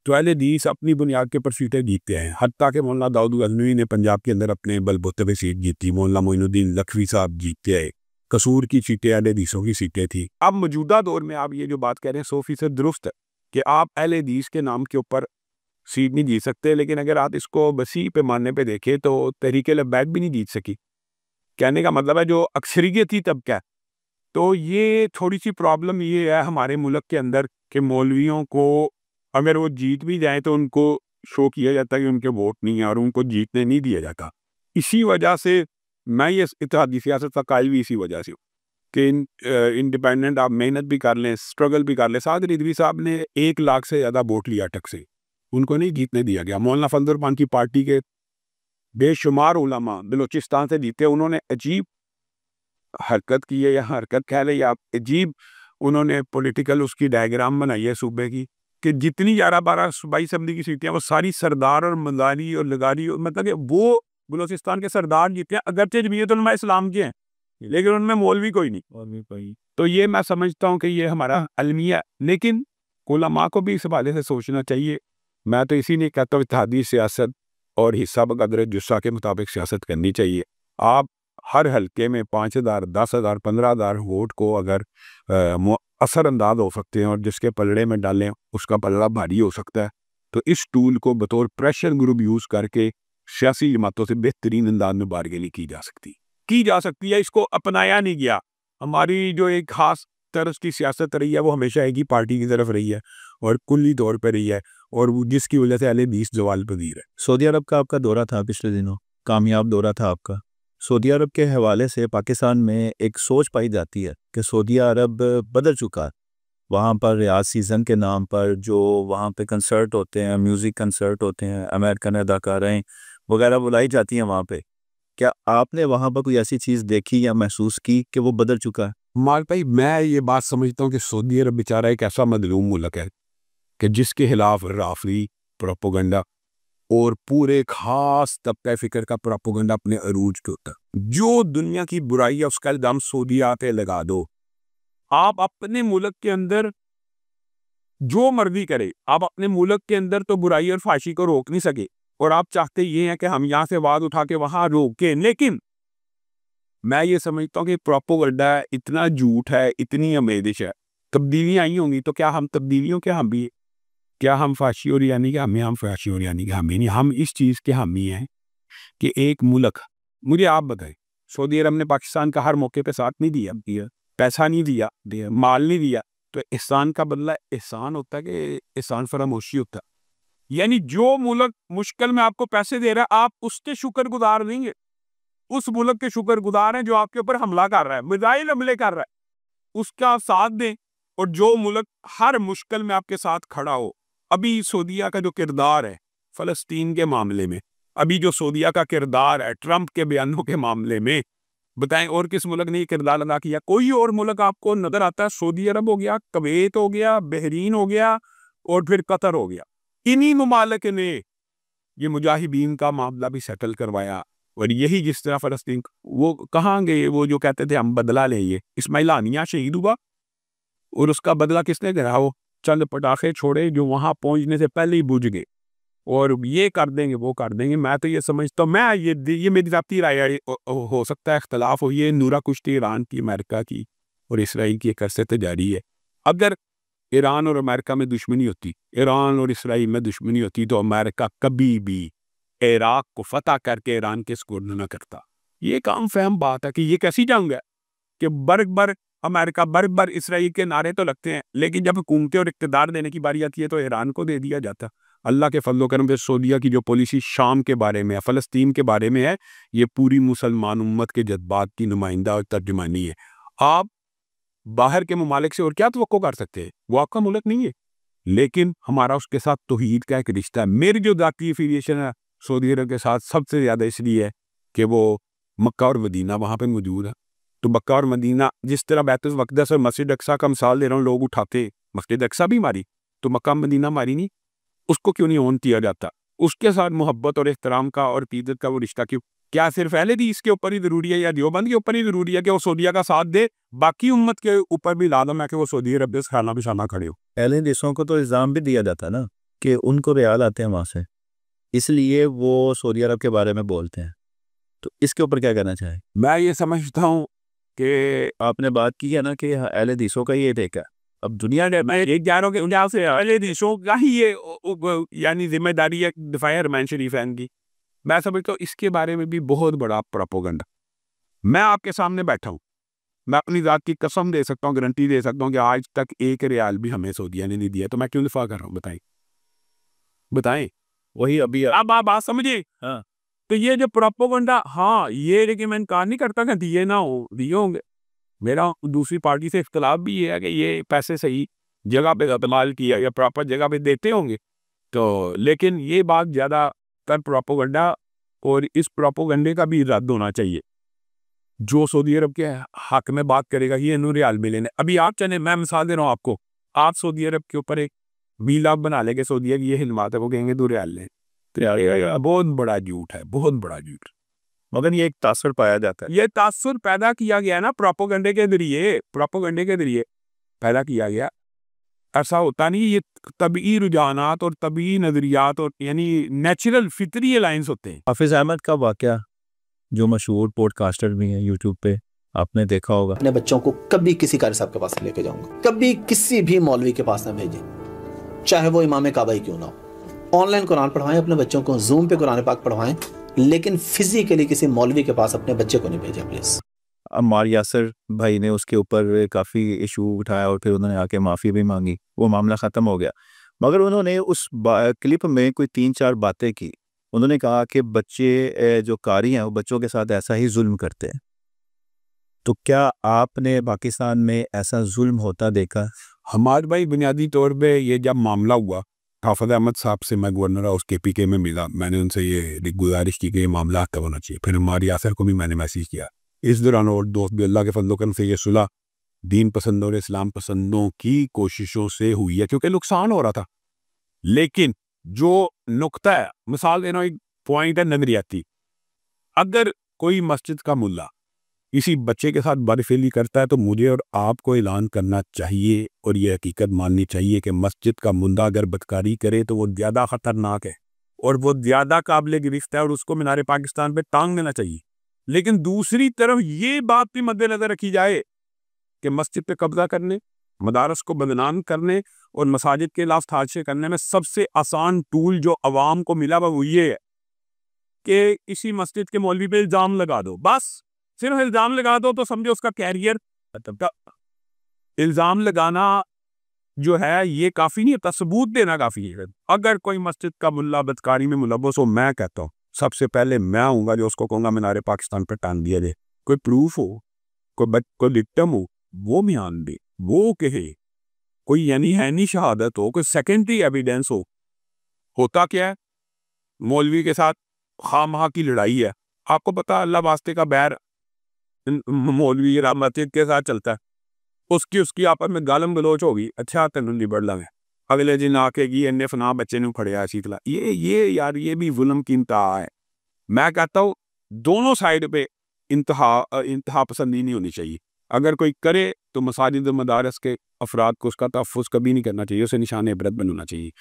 तो अहले हदीस अपनी बुनियाद के ऊपर सीटें जीतते हैं। हत्ता कि मौलाना दाऊद गज़नवी ने पंजाब के अंदर अपने बलबूते पे सीट जीती, मौलाना मोइनुद्दीन लखवी साहब जीतते आए, कसूर की सीटें अहले हदीसों की सीटें थी। अब मौजूदा दौर में आप ये जो बात कह रहे हैं 100% दुरुस्त है कि आप अहले हदीस के नाम के ऊपर सीट नहीं जीत सकते, लेकिन अगर आप इसको वसी पैमाने पे देखें तो तहरीक लब्बैक भी नहीं जीत सकी। कहने का मतलब है जो अक्सरियती तबका है, तो ये थोड़ी सी प्रॉब्लम ये है हमारे मुल्क के अंदर कि मौलवियों को अगर वो जीत भी जाए तो उनको शो किया जाता है कि उनके वोट नहीं है और उनको जीतने नहीं दिया जाता। इसी वजह से मैं ये इत्तेहादी सियासत का कायल भी इसी वजह से हूँ कि इंडिपेंडेंट आप मेहनत भी कर लें, स्ट्रगल भी कर लें। साद रिजवी साहब ने 1 लाख से ज़्यादा वोट लिया अटक से, उनको नहीं जीतने दिया गया। मौलाना फजल रहमान की पार्टी के बेशुमार उलमा बलोचिस्तान से जीते, उन्होंने अजीब हरकत की है या हरकत कह लें या अजीब उन्होंने पॉलिटिकल उसकी डायग्राम बनाई है सूबे की कि जितनी 11-12 सूबाई असम्बली की सीटें वो सारी सरदार और मदारी और लगारी मतलब कि वो बलोचिस्तान के सरदार जीते हैं, अगरचे जमीयत उलमा इस्लाम के हैं लेकिन उनमें मौलवी कोई नहीं। तो ये मैं समझता हूँ कि ये हमारा अलमिया, लेकिन उलमा को भी इस हवाले से सोचना चाहिए। मैं तो इसी नहीं कहता हूँ इत्तेहादी सियासत और हिस्सा बकदर जुस्सा के मुताबिक सियासत करनी चाहिए। आप हर हल्के में 5,000, 10,000, 15,000 वोट को अगर असरअंदाज हो सकते हैं और जिसके पलड़े में डालें उसका पलड़ा भारी हो सकता है। तो इस टूल को बतौर प्रेशर ग्रुप यूज़ करके सियासी जमातों से बेहतरीन अंदाज में बारगेनिंग की जा सकती है। इसको अपनाया नहीं गया। हमारी जो एक खास तरह की सियासत रही है वो हमेशा एक ही पार्टी की तरफ रही है और कुल्ली तौर पर रही है, और जिसकी वजह से अहले 20 जवाल पजीर है। सऊदी अरब का आपका दौरा था पिछले दिनों, कामयाब दौरा था आपका। सऊदी अरब के हवाले से पाकिस्तान में एक सोच पाई जाती है कि सऊदी अरब बदल चुका है। वहाँ पर रियाज सीज़न के नाम पर जो वहाँ पे कंसर्ट होते हैं, म्यूज़िक कंसर्ट होते हैं, अमेरिकन अदाकाराएँ वगैरह बुलाई जाती हैं वहाँ पे। क्या आपने वहाँ पर कोई ऐसी चीज़ देखी या महसूस की कि वो बदल चुका है? माल भाई, मैं ये बात समझता हूँ कि सऊदी अरब बेचारा एक ऐसा मजलूम मुल्क है कि जिसके खिलाफ राफी प्रोपोगंडा और पूरे खास तबका फिक्र का प्रोपोगंडा अपने अरूज पे होता है। जो दुनिया की बुराई है उसका इल्जाम सऊदिया पे लगा दो। आप अपने मुल्क के अंदर जो मर्जी करे, आप अपने मुल्क के अंदर तो बुराई और फाशी को रोक नहीं सके, और आप चाहते ये हैं कि हम यहाँ से आवाज उठा के वहां रोकें। लेकिन मैं ये समझता हूँ कि प्रोपोगंडा इतना झूठ है, इतनी आमेजिश है। तब्दीलियाँ आई होंगी तो क्या हम तब्दीलियों के हामी, क्या हम फाशी और यानी कि हम फाशी और यानी कि हामी नहीं। हम इस चीज़ के हामी हैं कि एक मुल्क, मुझे आप बताएं, सऊदी अरब ने पाकिस्तान का हर मौके पे साथ नहीं दिया, पैसा नहीं दिया, माल नहीं दिया। तो एहसान का बदला एहसान होता है कि एहसान फरामोशी होता है। यानी जो मुल्क मुश्किल में आपको पैसे दे रहा है, आप उसके शुक्रगुजार नहीं है, उस मुल्क के शुक्रगुजार हैं जो आपके ऊपर हमला कर रहा है, मिसाइल हमले कर रहा है, उसका आप साथ दें। और जो मुल्क हर मुश्किल में आपके साथ खड़ा हो, अभी सऊदिया का जो किरदार है फ़लस्तीन के मामले में, अभी जो सऊदिया का किरदार है ट्रंप के बयानों के मामले में, बताएं और किस मुल्क ने ये किरदार अदा किया? कोई और मुल्क आपको नजर आता है? सऊदी अरब हो गया, कुवैत हो गया, बहरीन हो गया और फिर कतर हो गया। इन्हीं ममालिक ने ये मुजाहिदीन का मामला भी सेटल करवाया। और यही जिस तरह फ़लस्तीन, वो कहाँ गए वो जो कहते थे हम बदला लेंगे, इस्माइल हानिया शहीद हुआ और उसका बदला किसने करा? वो चंद पटाखे छोड़े जो वहां पहुंचने से पहले ही बुझ गए, और ये कर देंगे वो कर देंगे। मैं तो ये समझता हूँ, मैं ये मेरी ज़ाती राय है, हो सकता है इख्तलाफ हो। ये नूरा कुश्ती ईरान की, अमेरिका की और इसराइल की एक अरसे से जारी है। अगर ईरान और अमेरिका में दुश्मनी होती, ईरान और इसराइल में दुश्मनी होती, तो अमेरिका कभी भी इराक को फतह करके ईरान के स्कोर न करता। ये काम फहम बात है कि ये कैसी जंग है कि बर्ग बर अमेरिका, बर्ग बर इसराइल के नारे तो लगते हैं, लेकिन जब हुकूमतें और इक़्तिदार देने की बारी आती है तो ईरान को दे दिया जाता। अल्लाह के फजल करम से सऊदिया की जो पॉलिसी शाम के बारे में है, फ़लस्तीन के बारे में है, ये पूरी मुसलमान उम्मत के जज्बात की नुमाइंदा और तर्जुमानी है। आप बाहर के ममालिक से और क्या तवक्को कर सकते हैं? वो आपका मुल्क नहीं है, लेकिन हमारा उसके साथ तौहीद का एक रिश्ता है। मेरी जो ज़ाती एफिलिएशन है सऊदी अरब के साथ सबसे ज़्यादा इसलिए है कि वो मक्का और मदीना वहाँ पे मौजूद है। तो मक्का और मदीना, जिस तरह बैतुल मक़दस और मस्जिद अक्सा का मिसाल दे रहा हूँ, लोग उठाते मस्जिद अक्सा भी मारी, तो मक्का मदीना मारी नहीं, उसको क्यों नहीं ऑन किया जाता? उसके साथ मोहब्बत और एहतराम का और इज़्ज़त का वो रिश्ता क्यों? क्या सिर्फ अहले हदीस के ऊपर ही ज़रूरी है या देवबंद के ऊपर ही ज़रूरी है कि वो सऊदिया का साथ दे? बाकी उम्मत के ऊपर भी लाज़िम है कि वो सऊदी अरब से खाना बिशाना खड़े हो। अहले देशों को तो इल्ज़ाम भी दिया जाता है ना कि उनको रियाल आते हैं वहाँ से, इसलिए वो सऊदी अरब के बारे में बोलते हैं। तो इसके ऊपर क्या कहना चाहें? मैं ये समझता हूँ कि आपने बात की है ना कि अहले देशों का ये टेक है। अब दुनिया ने, मैं एक जा रहा हूँ कि उन्हें से अहले देशों का ही ये यानी जिम्मेदारी है दिफाए हरमैन शरीफैन की। मैं समझता हूँ इसके बारे में भी बहुत बड़ा प्रोपोगंडा। मैं आपके सामने बैठा हूँ, मैं अपनी ज़ात की कसम दे सकता हूँ, गारंटी दे सकता हूँ कि आज तक एक रियाल भी हमें सऊदिया ने नहीं दिया। तो मैं क्यों दिफा कर रहा हूँ? बताएं। वही अभी अब आप बात समझिए। हाँ, तो ये जो प्रोपोगंडा, हाँ, ये लेकिन मैं इनकार नहीं करता कि दिए ना हो, दिए होंगे। मेरा दूसरी पार्टी से इख्तलाफ भी ये है कि ये पैसे सही जगह पे इस्तेमाल किया या प्रॉपर जगह पे देते होंगे। तो लेकिन ये बात ज़्यादातर प्रोपोगंडा, और इस प्रोपोगंडे का भी रद्द होना चाहिए। जो सऊदी अरब के हक में बात करेगा ये नूर रियाल मिले ने, अभी आप चले, मैं मिसाल दे रहा हूँ आपको, आप सऊदी अरब के ऊपर एक मीलाद बना लेंगे, सऊदिया की ये हिलमात है, वो कहेंगे दो रियाल लें। तो यार बहुत बड़ा झूठ है, बहुत बड़ा झूठ। मगर ये एक तासुर पाया जाता है। ये तासुर पैदा किया गया ना प्रोपोगंडे के जरिए, प्रोपोगंडे के जरिए पैदा किया गया। ऐसा होता नहीं, ये तबी रुझानात और तबी नज़रियात और यानी नेचुरल फितरी अलाइंस होते हैं। हाफिज़ अहमद का वाक़या, जो मशहूर पॉडकास्टर भी हैं यूट्यूब पे, आपने देखा होगा। अपने बच्चों को कभी किसी कारी साहब के पास नहीं लेके जाऊंगा, कभी किसी भी मौलवी के पास ना भेजें, चाहे वो इमाम काबा ही क्यों ना हो। ऑनलाइन कुरान पढ़वाएं अपने बच्चों को, जूम पे कुरान पाक पढ़वाएं, लेकिन फिजिकली किसी मौलवी के पास अपने बच्चे को नहीं भेजें प्लीज। अम्मार यासर भाई ने उसके ऊपर काफ़ी इशू उठाया और फिर उन्होंने आके माफ़ी भी मांगी, वो मामला ख़त्म हो गया। मगर उन्होंने उस क्लिप में कोई 3-4 बातें की। उन्होंने कहा कि बच्चे जो कारी हैं वो बच्चों के साथ ऐसा ही जुल्म करते हैं। तो क्या आपने पाकिस्तान में ऐसा जुल्म होता देखा? हमारे भाई बुनियादी तौर पे ये जब मामला हुआ, हाफिज अहमद साहब से मैं गवर्नर हाउस KPK में मिला, मैंने उनसे ये गुजारिश की कि ये मामला हत्या होना चाहिए। फिर हमारी यासर को भी मैंने मैसेज किया। इस दौरान और दोस्त भी अल्लाह के फजल करम से ये सुलह दीन पसंदों और इस्लाम पसंदों की कोशिशों से हुई है, क्योंकि नुकसान हो रहा था। लेकिन जो नुक्ता है, मिसाल देना, एक पॉइंट है नजरियाती। अगर कोई मस्जिद का मुल्ला किसी बच्चे के साथ बदफेली करता है तो मुझे और आपको ऐलान करना चाहिए और ये हकीकत माननी चाहिए कि मस्जिद का मुल्ला अगर बदकारी करे तो वो ज़्यादा ख़तरनाक है और वो ज़्यादा काबिल गिरफ्त है और उसको मीनार पाकिस्तान पे टांग देना चाहिए। लेकिन दूसरी तरफ ये बात भी मद्देनज़र रखी जाए कि मस्जिद पे कब्जा करने, मदारस को बदनाम करने और मसाजिद के खिलाफ हादसे करने में सबसे आसान टूल जो अवाम को मिला वो ये है कि किसी मस्जिद के मौलवी पे इल्ज़ाम लगा दो। बस सिर्फ इल्ज़ाम लगा दो तो समझो उसका कैरियर। इल्ज़ाम लगाना जो है ये काफ़ी नहीं होता, सबूत देना काफ़ी है। अगर कोई मस्जिद का मुल्ला बदकारी में मुलव्वस हो, मैं कहता हूँ सबसे पहले मैं आऊँगा जो उसको कहूँगा मीनार पाकिस्तान पर टांग दिया जाए। कोई प्रूफ हो, कोई विक्टिम हो, वो बयान दे, वो कहे, कोई यानी है नहीं शहादत हो, कोई सेकेंडरी एविडेंस हो। होता क्या है, मौलवी के साथ खामखा की लड़ाई है। आपको पता अल्लाह वास्ते का बैर मौलवी मस्जिद के साथ चलता है, उसकी आपस में गालम गलोच होगी, अच्छा तेन निबड़ लगे, अगले दिन आके की इन्ने फना बच्चे ने फड़िया शीतला। ये यार ये भी जुल्म की इंतहा है। मैं कहता हूँ दोनों साइड पे इंतहा पसंदी नहीं होनी चाहिए। अगर कोई करे तो मसाजिद मदारस के अफराद को उसका तहफ़्फ़ुज़ कभी नहीं करना चाहिए, उसे निशान इबरत बनना चाहिए।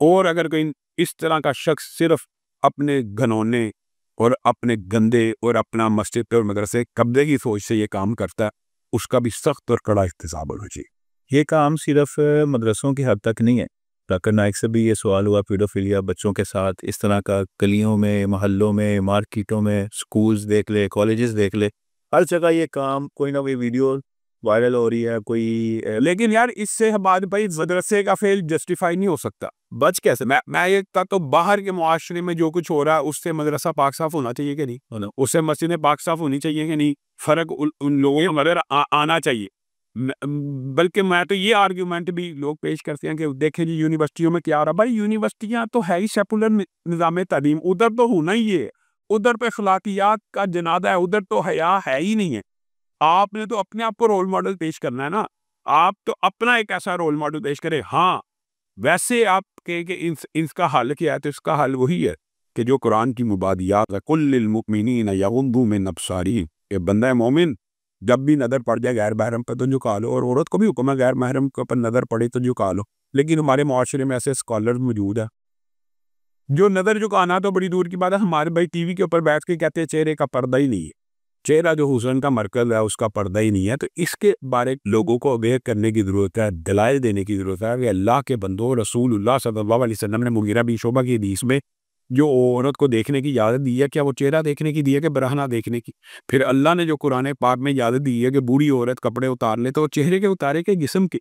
और अगर कोई इस तरह का शख्स सिर्फ अपने घनौने और अपने गंदे और अपना मस्जिद और मदरसे कब्जे की सोच से ये काम करता है, उसका भी सख्त और कड़ा एहतसाब होना चाहिए। ये काम सिर्फ मदरसों की हद तक नहीं है। जाकिर नाइक से भी ये सवाल हुआ, पीडोफिलिया बच्चों के साथ इस तरह का गलियों में, मोहल्लों में, मार्केटों में, स्कूल्स देख ले, कॉलेजेस देख ले, हर जगह ये काम कोई ना कोई वीडियो वायरल हो रही है कोई। लेकिन यार इससे हमारे भाई मदरसे का फेल जस्टिफाई नहीं हो सकता। बच कैसे? मैं ये कहता तो बाहर के मुआशरे में जो कुछ हो रहा है उससे मदरसा पाक साफ होना चाहिए कि नहीं, उससे मस्जिद पाक साफ होनी चाहिए कि नहीं, फ़र्क उन लोगों को नजर आना चाहिए। बल्कि मैं तो ये आर्ग्यूमेंट भी लोग पेश करते हैं कि देखें जी यूनिवर्सिटियों में क्या हो रहा है। भाई यूनिवर्सिटियाँ तो है ही सेकुलर निज़ाम तालीम, उधर तो होना ही है, उधर पे अखलाकियात का जनादा है, उधर तो हया है ही नहीं है। आपने तो अपने आप को रोल मॉडल पेश करना है ना, आप तो अपना एक ऐसा रोल मॉडल पेश करें। हाँ, वैसे आप कहें कि इसका हल क्या है, तो इसका हल वही है कि जो कुरान की मुबादियात है, कुल्लिल मुमिनीना यगुद्दू मिन अब्सारिहिम, कि बंदा मोमिन जब भी नज़र पड़ जाए गैर महरम पर तो झुका लो, और औरत को भी हुक्म है गैर महरम के ऊपर नज़र पड़े तो झुका लो। लेकिन हमारे माशरे में ऐसे स्कॉलर मौजूद है जो नज़र झुकाना तो बड़ी दूर की बात है, हमारे भाई टीवी के ऊपर बैठ के कहते हैं चेहरे का पर्दा ही नहीं है, चेहरा जो हुस्न का मरकज़ है उसका पर्दा ही नहीं है। तो इसके बारे लोगों को अवेयर करने की ज़रूरत है, दलाइल देने की ज़रूरत है कि अल्लाह के बंदो रसूलुल्लाह सल्लल्लाहु अलैहि वसल्लम ने मुगीरा बिन शुबा की हदीस में जो औरत को देखने की इजाज़त दी है, क्या वो चेहरा देखने की दी है कि बरहना देखने की? फिर अल्लाह ने जो कुरान पाक में इजाज़त दी है कि बूढ़ी औरत कपड़े उतार ले, तो वो चेहरे के उतारे के जिस्म के।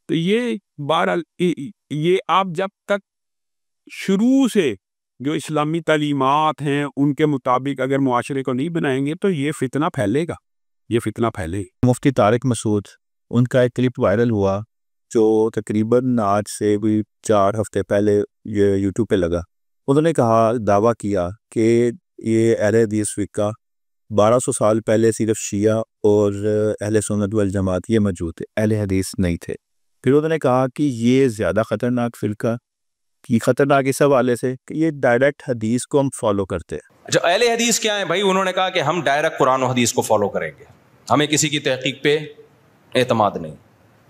तो ये बहरहाल ये आप जब तक शुरू से जो इस्लामी तालीमात हैं उनके मुताबिक अगर मुआशरे को नहीं बनाएंगे तो ये फितना फैलेगा, ये फितना फैलेगा। मुफ्ती तारिक मसूद, उनका एक क्लिप वायरल हुआ जो तकरीबन आज से भी 4 हफ्ते पहले ये यूट्यूब पे लगा। उन्होंने कहा, दावा किया कि ये अहले हदीस फ़िक़्हा 1200 साल पहले सिर्फ शिया और अहले सुन्नत वल जमात ये मौजूद थे, अहले हदीस नहीं थे। फिर उन्होंने कहा कि ये ज़्यादा ख़तरनाक फ़िरका की खतरनाक इस हवाले से कि ये डायरेक्ट हदीस को हम फॉलो करते हैं। अच्छा, अहले हदीस क्या है भाई? उन्होंने कहा कि हम डायरेक्ट कुरान और हदीस को फॉलो करेंगे, हमें किसी की तहकीक पे एतमाद नहीं।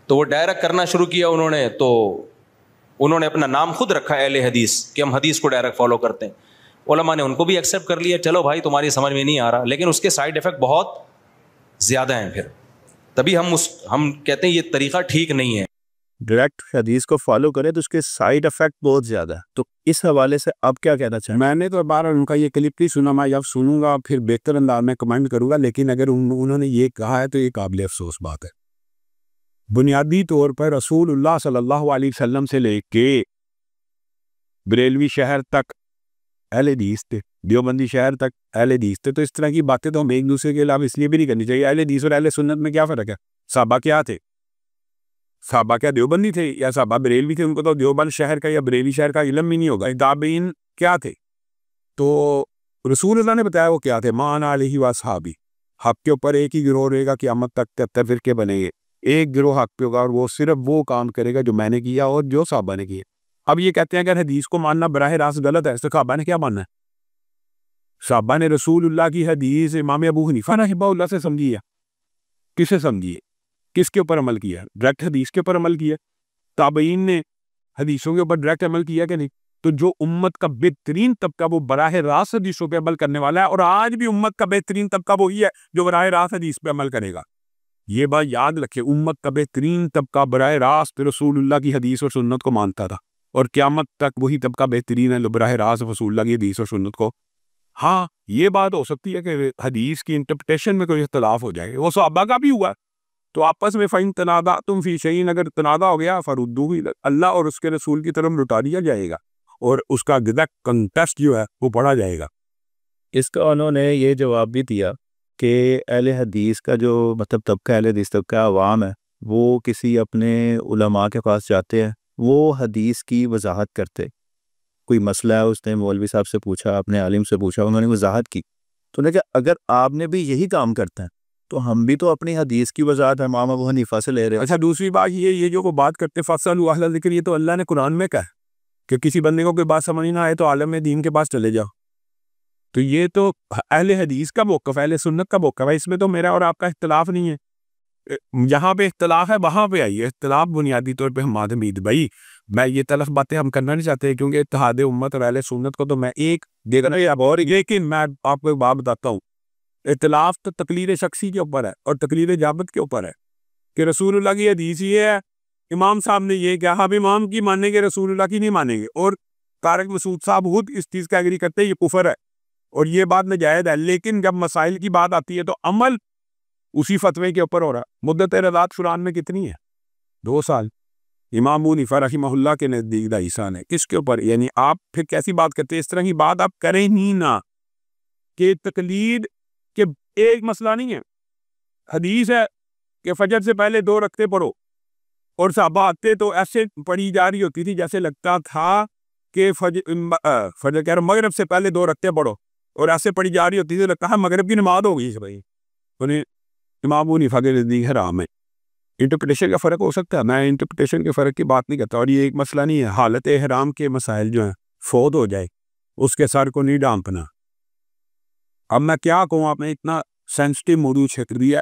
तो वो डायरेक्ट करना शुरू किया उन्होंने, तो उन्होंने अपना नाम खुद रखा अहले हदीस कि हम हदीस को डायरेक्ट फॉलो करते हैं। उलमा ने उनको भी एक्सेप्ट कर लिया, चलो भाई तुम्हारी समझ में नहीं आ रहा, लेकिन उसके साइड इफ़ेक्ट बहुत ज़्यादा हैं फिर, तभी हम कहते हैं ये तरीक़ा ठीक नहीं है। डायरेक्ट हदीस को फॉलो करें तो उसके साइड इफेक्ट बहुत ज़्यादा है। तो इस हवाले से आप क्या कहना चाहें? मैंने तो बार उनका ये क्लिप नहीं सुना, मैं जब सुनूंगा फिर बेहतर अंदाज में कमेंट करूंगा, लेकिन अगर उन्होंने ये कहा है तो ये काबिल अफसोस बात है। बुनियादी तौर पर रसूलुल्लाह सल्लल्लाहु अलैहि वसल्लम से लेके बरेलवी शहर तक अहले हदीस थे, देवबंदी शहर तक अहले हदीस थे। तो इस तरह की बातें तो हम एक दूसरे के अलावा इसलिए भी नहीं करनी चाहिए। अहले हदीस और अहले सुन्नत में क्या फ़र्क है? साहबा क्या थे? साहबा क्या देवबंदी थे या साहबा बरेलवी थे? उनको तो देवबंद शहर का या बरेली शहर का इल्म ही नहीं होगा। ताबईन क्या थे? तो रसूलुल्लाह ने बताया वो क्या थे। मान अलैहि व असहाबी, हक के ऊपर एक ही गिरोह रहेगा, क़यामत तक 73 फ़िरके बनेंगे। एक गिरोह हक पे होगा और वो सिर्फ वो काम करेगा जो मैंने किया और जो साहबा ने किया। अब ये कहते हैं अगर हदीस को मानना बराह रास्त गलत है तो साहबा ने क्या मानना है? साहबा ने रसूलुल्लाह की हदीस इमाम अबू हनीफा रहमहुल्लाह से समझी है। किसे समझी है? किसके ऊपर अमल किया? डायरेक्ट हदीस के ऊपर अमल किया। ताबईन ने हदीसों के ऊपर डायरेक्ट अमल किया कि नहीं? तो जो उम्मत का बेहतरीन तबका वो बराह रास्त हदीसों पे अमल करने वाला है, और आज भी उम्मत का बेहतरीन तबका वही है जो बराह रास्त हदीस पे अमल करेगा। ये बात याद रखे, उम्मत का बेहतरीन तबका बराह रास्त रसूलुल्लाह की हदीस और सुन्नत को मानता था, और क़यामत तक वही तबका बेहतरीन है जो बराह रास्त रसूलुल्लाह की हदीस और सुन्नत को। हाँ, ये बात हो सकती है कि हदीस की इंटरप्रिटेशन में कोई इख्तलाफ हो जाए, वो सहाबा का भी हुआ। तो आपस में फ़इन तनादा तुम फ़ी शैइन, अगर तनादा हो गया फरुद्दूहु इला अल्लाह और उसके रसूल की तरफ लौटा दिया जाएगा, और उसका एग्जैक्ट कंटेस्ट जो है वो पढ़ा जाएगा। इसका उन्होंने ये जवाब भी दिया कि अहले हदीस का जो मतलब तबका अहले हदीस तबका अवाम है, वो किसी अपने उलमा के पास जाते हैं, वो हदीस की वजाहत करते। कोई मसला है, उसने मौलवी साहब से पूछा, अपने आलिम से पूछा, उन्होंने वजाहत की, तो उन्होंने कहा अगर आपने भी यही काम करते हैं तो हम भी तो अपनी हदीस की वजाहत इमाम अबू हनीफा से ले रहे हैं। अच्छा, दूसरी बात ये जो वो बात करते फसलू अहला ज़िक्र, ये तो अल्लाह ने कुरान में कहा कि किसी बंदे को कोई बात समझ ना आए तो आलम दीन के पास चले जाओ। तो ये तो अहले हदीस का मौक़िफ़ है, अहले सुन्नत का मौक़िफ़ है, इसमें तो मेरा और आपका इख्तलाफ नहीं है। जहाँ पे इख्तलाफ है वहाँ पे आइए। इख्तलाफ बुनियादी तौर पे हमाद हमीद भाई, मैं ये तलफ बातें हम करना नहीं चाहते, क्योंकि इत्तेहाद उम्मत और अहले सुन्नत को तो मैं एक देखना, और लेकिन मैं आपको एक बात बताता हूँ, इख्तलाफ तो तकलीर शख्सी के ऊपर है और तकलीर जाबत के ऊपर है कि रसूलुल्लाह की हदीस ये है, इमाम साहब ने ये कहा, हम इमाम की मानेंगे, रसूलुल्लाह की नहीं मानेंगे। और तारिक मसूद साहब खुद इस चीज़ का एग्री करते हैं ये कुफर है और ये बात नाजायज़ है। लेकिन जब मसाइल की बात आती है तो अमल उसी फतवे के ऊपर हो रहा है। मुद्दत रज़ात कुरान में कितनी है? 2 साल। इमाम अबू हनीफा रहमहुल्लाह के नज़दीक दाईसान है किसके ऊपर? यानी आप फिर कैसी बात करते हैं? इस तरह की बात आप करें ही ना कि तकलीद के एक मसला नहीं है। हदीस है कि फजर से पहले 2 रकते पढ़ो, और साहबा आते तो ऐसे पढ़ी जा रही होती थी जैसे लगता था कि फजर कह रहा मगरिब से पहले 2 रकते पढ़ो, और ऐसे पढ़ी जा रही होती थी लगता है मगरिब की नमाज हो गई है भाई। उन्हें इमाम अबू हनीफा के नज़दीक हराम है। इंटरप्रिटेशन का फ़र्क हो सकता है, मैं इंटरप्रिटेशन के फ़र्क की बात नहीं करता, और ये एक मसला नहीं है। हालत एहराम के मसाइल जो हैं, फौत हो जाए उसके सर को नहीं डांपना। अब मैं क्या कहूँ, आपने इतना सेंसिटिव मौजूद छेड़ दिया।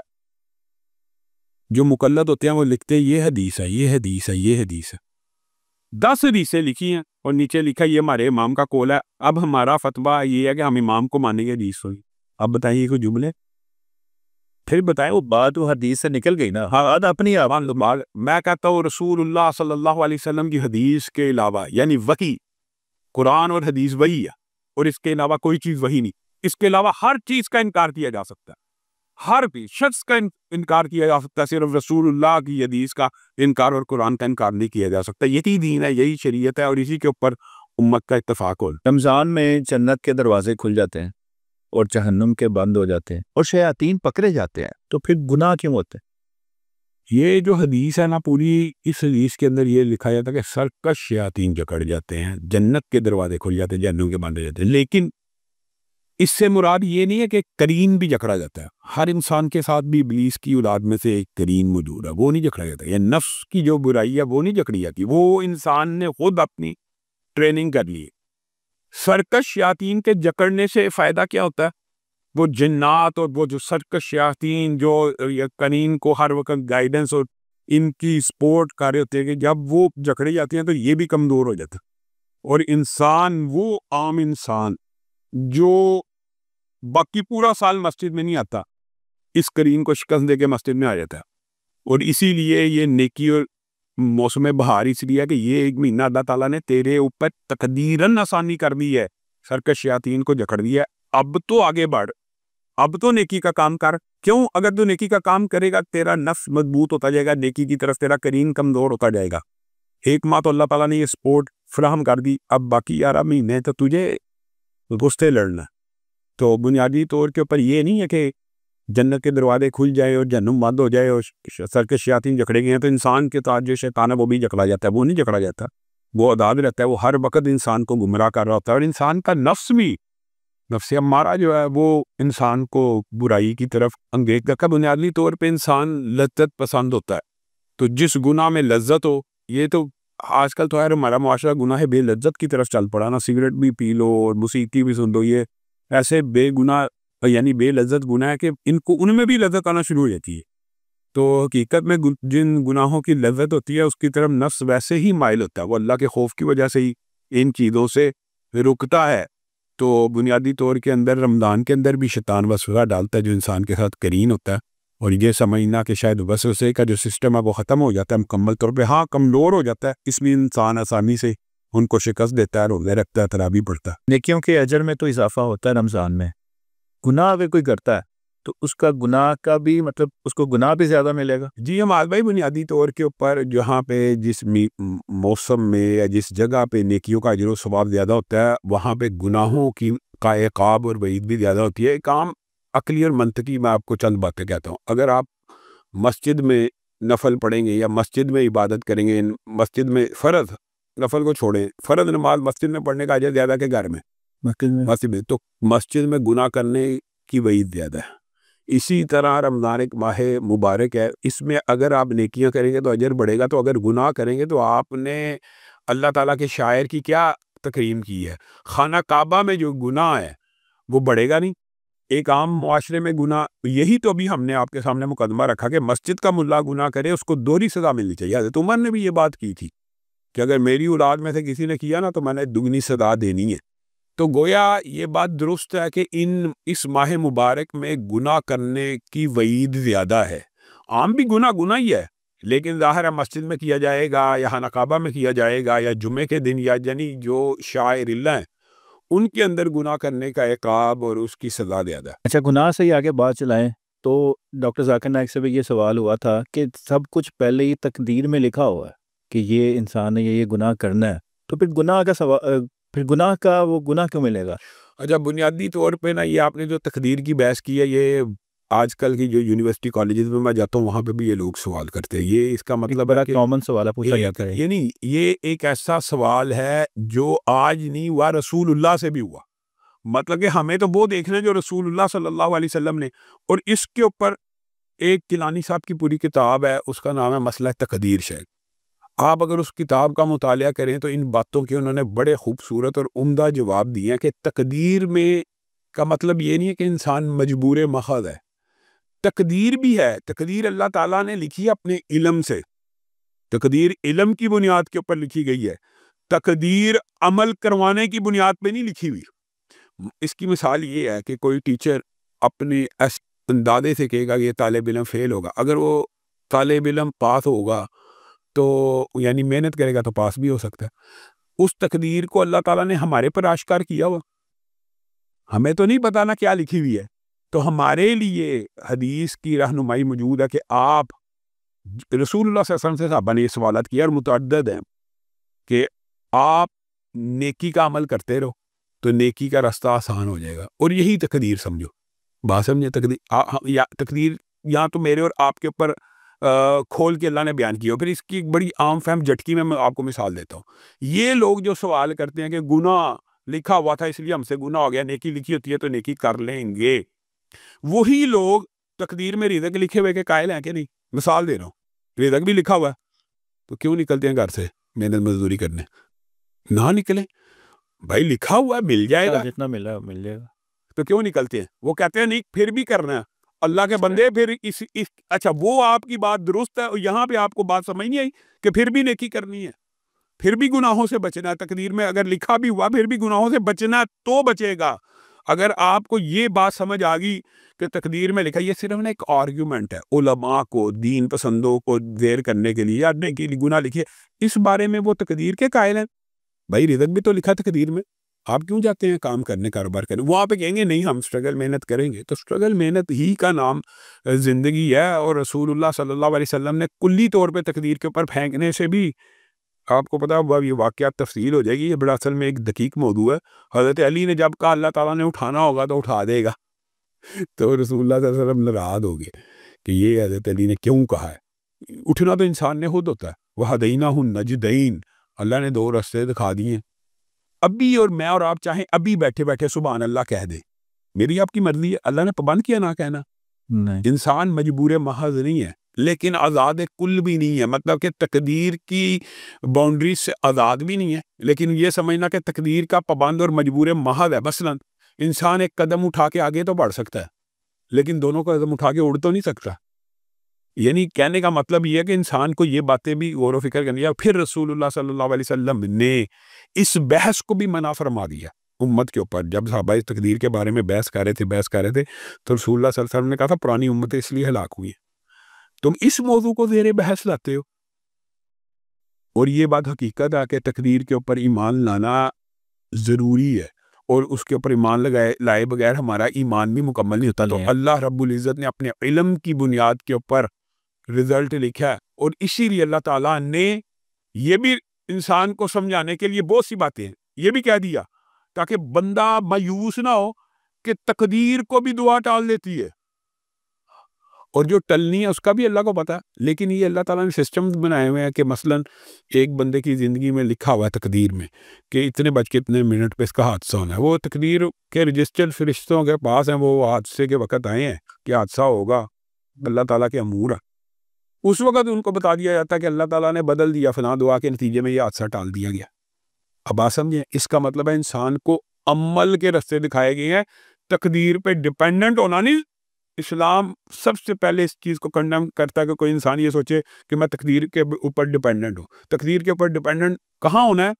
जो मुकल्लद होते हैं वो लिखते हैं ये हदीस है, ये हदीस है, ये हदीस है। 10 हदीसें लिखी हैं और नीचे लिखा ये हमारे इमाम का कौल है। अब हमारा फतवा ये है कि हम इमाम को मानेंगे हदीस होगी। अब बताइए कोई जुमले, फिर बताएं। वो बात वो हदीस से निकल गई ना। हाँ, अपनी आवाज़। मैं कहता हूँ रसूलुल्लाह सल्लल्लाहु अलैहि वसल्लम की हदीस के अलावा, यानी वही कुरान और हदीस वही है, और इसके अलावा कोई चीज़ वही नहीं। इसके अलावा हर चीज़ का इनकार किया जा सकता है, हर भी शख्स का इनकार किया जा सकता है। सिर्फ रसूलुल्लाह की हदीस का इनकार और कुरान का इनकार नहीं किया जा सकता। यही दीन है, यही शरीयत है, और इसी के ऊपर उम्मत का इत्तफाक हो। रमज़ान में जन्नत के दरवाजे खुल जाते हैं और जहन्नुम के बंद हो जाते हैं और शयातीन पकड़े जाते हैं, तो फिर गुनाह क्यों होते हैं? ये जो हदीस है ना, पूरी इस हदीस के अंदर ये लिखा जाता है कि सरकश शयातीन जकड़ जाते हैं, जन्नत के दरवाजे खुल जाते हैं, जहन्नुम के बंद हो जाते हैं। लेकिन इससे मुराद ये नहीं है कि करीन भी जकड़ा जाता है। हर इंसान के साथ भी इब्लीस की औलाद में से एक करीन मौजूद है, वो नहीं जकड़ा जाता। या नफ्स की जो बुराई है वो नहीं जकड़ी जाती, वो इंसान ने खुद अपनी ट्रेनिंग कर ली है। सरकश शयातीन के जकड़ने से फ़ायदा क्या होता है? वो जिन्नात और वो जो सरकश शयातीन जो करीन को हर वक्त गाइडेंस और इनकी सपोर्ट कर रहे होते हैं, कि जब वो जकड़ी जाती हैं तो ये भी कमज़ोर हो जाता है। और इंसान, वो आम इंसान जो बाकी पूरा साल मस्जिद में नहीं आता, इस करीन को शिकस्त दे के मस्जिद में आ जाता है। और इसीलिए ये नेकी और मौसम बहार इसलिए है कि ये एक महीना अल्लाह ताला ने तेरे ऊपर तकदीरन आसानी कर दी है, सरकश शयातीन को जकड़ दिया है। अब तो आगे बढ़, अब तो नेकी का काम कर। क्यों? अगर तू नेकी का काम करेगा तेरा नफ्स मजबूत होता जाएगा, नेकी की तरफ तेरा करीन कमज़ोर होता जाएगा। एक माह तो अल्लाह ताला ने ये सपोर्ट फराहम कर दी, अब बाकी 11 महीने तो तुझे गुस्से लड़ना। तो बुनियादी तौर के ऊपर ये नहीं है कि जन्नत के दरवाजे खुल जाए और जहन्नुम बंद हो जाए और सरकश शयातीन जकड़े गए हैं तो इंसान के साथ जो शैतान है वो भी जकड़ा जाता है। वो नहीं जकड़ा जाता, वो आज़ाद रहता है। वो हर वक्त इंसान को गुमराह कर रहा होता है। और इंसान का नफ्स भी, नफ्स अम्मारा जो है वो इंसान को बुराई की तरफ अंगेज करता है। बुनियादी तौर पे इंसान लज्जत पसंद होता है, तो जिस गुनाह में लज्जत हो, ये तो आजकल तो यार हमारा मुआशरा गुनाह बेलज्जत की तरफ चल पड़ा ना। सिगरेट भी पी लो और मौसीकी भी सुन लो, ये ऐसे बेगुनाह यानी बेलज्जत गुनाह है कि इनको उनमें भी लज्जत आना शुरू हो जाती है। तो हकीकत में जिन गुनाहों की लज्जत होती है उसकी तरफ नफ्स वैसे ही माइल होता है, वो अल्लाह के खौफ की वजह से ही इन चीज़ों से रुकता है। तो बुनियादी तौर के अंदर रमज़ान के अंदर भी शैतान वसवसा डालता है जो इंसान के साथ करीन होता है, और ये समझना कि शायद वसवसे का जो सिस्टम है वो ख़त्म हो जाता है मुकम्मल तौर पे। हाँ, कमज़ोर हो जाता है, इसमें इंसान आसानी से उनको शिकस्त देता है, रोज़े रखता है, तरावी पढ़ता है। नेकियों के अजर में तो इजाफा होता है रमज़ान में। गुनाह अगर कोई करता है तो उसका गुनाह का भी मतलब उसको गुनाह भी ज़्यादा मिलेगा। जी हमाद भाई, बुनियादी तौर के ऊपर जहाँ पे जिस मौसम में या जिस जगह पे नेकियों का अजर व सवाब ज़्यादा होता है वहाँ पे गुनाहों की का इक़ाब और वईद भी ज़्यादा होती है। काम अक्ली और मंतकी मैं आपको चंद बातें कहता हूँ। अगर आप मस्जिद में नफल पढ़ेंगे या मस्जिद में इबादत करेंगे, मस्जिद में फ़र्ज़ नफल को छोड़ें, फ़र्ज़ नमाज मस्जिद में पढ़ने का अजर ज़्यादा के घर में, मस्जिद में तो मस्जिद में गुनाह करने की वईद ज़्यादा है। इसी तरह रमज़ान एक माह मुबारक है, इसमें अगर आप नेकियां करेंगे तो अजर बढ़ेगा, तो अगर गुनाह करेंगे तो आपने अल्लाह ताला के शायर की क्या तकरीम की है। खाना काबा में जो गुनाह है वो बढ़ेगा नहीं। एक आम मुआशरे में गुनाह, यही तो अभी हमने आपके सामने मुकदमा रखा कि मस्जिद का मुल्ला गुनाह करे उसको दोहरी सज़ा मिलनी चाहिए। हज़रत उमर ने भी ये बात की थी कि अगर मेरी औलाद में से किसी ने किया ना तो मैंने दुगनी सज़ा देनी है। तो गोया ये बात दुरुस्त है कि इस माह मुबारक में गुनाह करने की वईद ज़्यादा है। आम भी गुनाह ही है, लेकिन ज़ाहिर है मस्जिद में किया जाएगा या खाना काबा में किया जाएगा या जुमे के दिन, या यानी जो शाइरिल्ला हैं उनके अंदर गुनाह करने का इक़ाब और उसकी सज़ा ज़्यादा है। अच्छा, गुनाह से ही आगे बात चलाएं तो डॉक्टर ज़ाकिर नाइक से भी ये सवाल हुआ था कि सब कुछ पहले ही तकदीर में लिखा हुआ है कि ये इंसान ने ये गुनाह करना है, तो फिर गुनाह का सवाल, फिर गुनाह का वो गुनाह क्यों मिलेगा? अच्छा, बुनियादी तौर पे ना ये आपने जो तकदीर की बहस की है, ये आजकल की जो यूनिवर्सिटी कॉलेजेस में मैं जाता हूँ वहाँ पे भी ये लोग सवाल करते हैं। ये इसका मतलब बड़ा है कि कॉमन सवाल है, पूछा जाता है। ये नहीं, ये एक ऐसा सवाल है जो आज नहीं हुआ, रसूलुल्लाह से भी हुआ। मतलब कि हमें तो वो देखना है जो रसूलुल्लाह सल्लल्लाहु अलैहि वसल्लम ने, और इसके ऊपर एक किलानी साहब की पूरी किताब है, उसका नाम है मसला तकदीर। शायद आप अगर उस किताब का मुतालिया करें तो इन बातों के उन्होंने बड़े खूबसूरत और उम्दा जवाब दिए हैं कि तकदीर में का मतलब ये नहीं है कि इंसान मजबूर महज़ है। तकदीर भी है, तकदीर अल्लाह ताला ने लिखी है अपने इल्म से। तकदीर इल्म की बुनियाद के ऊपर लिखी गई है, तकदीर अमल करवाने की बुनियाद पे नहीं लिखी हुई। इसकी मिसाल ये है कि कोई टीचर अपने अंदाजे से कहेगा ये तालिब इल्म फेल होगा, अगर वो तालिब इल्म पास होगा तो यानी मेहनत करेगा तो पास भी हो सकता है। उस तकदीर को अल्लाह ताला ने हमारे पर आश्कार किया हुआ, हमें तो नहीं पता ना क्या लिखी हुई है। तो हमारे लिए हदीस की रहनुमाई मौजूद है कि आप रसूलुल्लाह सल्लल्लाहु अलैहि वसल्लम से साहबा ने ये सवालात किया और मुतअद्दिद हैं कि आप नेकी का अमल करते रहो तो नेकी का रास्ता आसान हो जाएगा। और यही तकदीर समझो, बात समझे। तकदीर या तकदीर या तो मेरे और आपके ऊपर खोल के अल्लाह ने बयान किया। फिर इसकी एक बड़ी आम फहम झटकी में मैं आपको मिसाल देता हूँ। ये लोग जो सवाल करते हैं कि गुनाह लिखा हुआ था इसलिए हमसे गुनाह हो गया, नेकी लिखी होती है तो नेकी कर लेंगे, वही लोग तकदीर में रिज़्क लिखे हुए के कायल हैं कि नहीं? मिसाल दे रहा हूँ, रिज़्क भी लिखा हुआ है तो क्यों निकलते हैं घर से मेहनत मजदूरी करने? ना निकले भाई, लिखा हुआ है मिल जाएगा, जितना मिला मिल जाएगा, तो क्यों निकलते हैं? वो कहते हैं नहीं फिर भी करना है। अल्लाह के बंदे फिर इस अच्छा, वो आपकी बात दुरुस्त है और यहाँ पे आपको बात समझ नहीं आई कि फिर भी नेकी करनी है, फिर भी गुनाहों से बचना है। तकदीर में अगर लिखा भी हुआ फिर भी गुनाहों से बचना तो बचेगा। अगर आपको ये बात समझ आ गई कि तकदीर में लिखा, ये सिर्फ ना एक आर्ग्यूमेंट है उलमा को, दीन पसंदों को देर करने के लिए, यादने के लिए गुनाह लिखिए, इस बारे में वो तकदीर के कायल हैं। भाई रिज़्क भी तो लिखा तकदीर में, आप क्यों जाते हैं काम करने, कारोबार करने? वहाँ पे कहेंगे नहीं हम स्ट्रगल मेहनत करेंगे। तो स्ट्रगल मेहनत ही का नाम ज़िंदगी है। और रसूलुल्लाह सल्लल्लाहु अलैहि वसल्लम ने कुल्ली तौर पे तकदीर के ऊपर फेंकने से भी, आपको पता होगा, ये वाक़यात तफ़सील हो जाएगी, ये बड़ा असल में एक दकीक मौजू है। हज़रत अली ने जब कहा अल्लाह ताला ने उठाना होगा तो उठा देगा, तो रसूलुल्लाह सल्लल्लाहु अलैहि वसल्लम नाराज़ हो गए कि ये हज़रत अली ने क्यों कहा है। उठना तो इंसान ने खुद होता है। वहदैनाहु नजदैन, अल्लाह ने 2 रास्ते दिखा दिए। अभी और मैं और आप चाहें अभी बैठे बैठे सुभान अल्लाह कह दें, मेरी आपकी मर्जी है, अल्लाह ने पाबंद किया ना कहना। नहीं, इंसान मजबूर महज नहीं है, लेकिन आज़ाद कुल भी नहीं है। मतलब कि तकदीर की बाउंड्री से आज़ाद भी नहीं है, लेकिन ये समझना कि तकदीर का पाबंद और मजबूर महज है। मसलन इंसान एक कदम उठा के आगे तो बढ़ सकता है, लेकिन दोनों कदम उठा के उड़ तो नहीं सकता। यानी कहने का मतलब ये है कि इंसान को ये बातें भी गौर व फिक्र करनी है। फिर रसूलुल्लाह सल्लल्लाहु अलैहि वसल्लम ने इस बहस को भी मना फरमा दिया उम्मत के ऊपर। जब सहाबाए तकदीर के बारे में बहस कर रहे थे तो रसूलुल्लाह सल्लल्लाहु अलैहि वसल्लम ने कहा था पुरानी उम्मतें इसलिए हलाक हुई हैं, तुम इस मौजू को ज़ेरे बहस लाते हो। और ये बात हकीकत है कि तकदीर के ऊपर ईमान लाना ज़रूरी है, और उसके ऊपर ईमान लाए बगैर हमारा ईमान भी मुकम्मल नहीं होता। तो अल्लाह रब्बुल इज़्ज़त ने अपने इल्म की बुनियाद के ऊपर रिजल्ट लिखा है, और इसीलिए अल्लाह ताला ने ये भी इंसान को समझाने के लिए बहुत सी बातें हैं, ये भी कह दिया ताकि बंदा मायूस ना हो कि तकदीर को भी दुआ टाल देती है, और जो टलनी है उसका भी अल्लाह को पता है। लेकिन ये अल्लाह ताला ने सिस्टम बनाए हुए हैं कि मसलन एक बंदे की ज़िंदगी में लिखा हुआ है तकदीर में कि इतने बज के इतने मिनट पे इसका हादसा होना है। वो तकदीर के रजिस्टर्ड फरिश्तों के पास हैं, वो हादसे के वक्त आए हैं कि हादसा होगा, अल्लाह ताला के अमूर है। उस वक़्त उनको बता दिया जाता है कि अल्लाह ताला ने बदल दिया, फलां दुआ के नतीजे में ये हादसा टाल दिया गया। अब आप समझें, इसका मतलब है इंसान को अमल के रास्ते दिखाए गए हैं, तकदीर पे डिपेंडेंट होना नहीं। इस्लाम सबसे पहले इस चीज़ को कंडेम करता है कि कोई इंसान ये सोचे कि मैं तकदीर के ऊपर डिपेंडेंट हूँ। तकदीर के ऊपर डिपेंडेंट कहाँ होना है?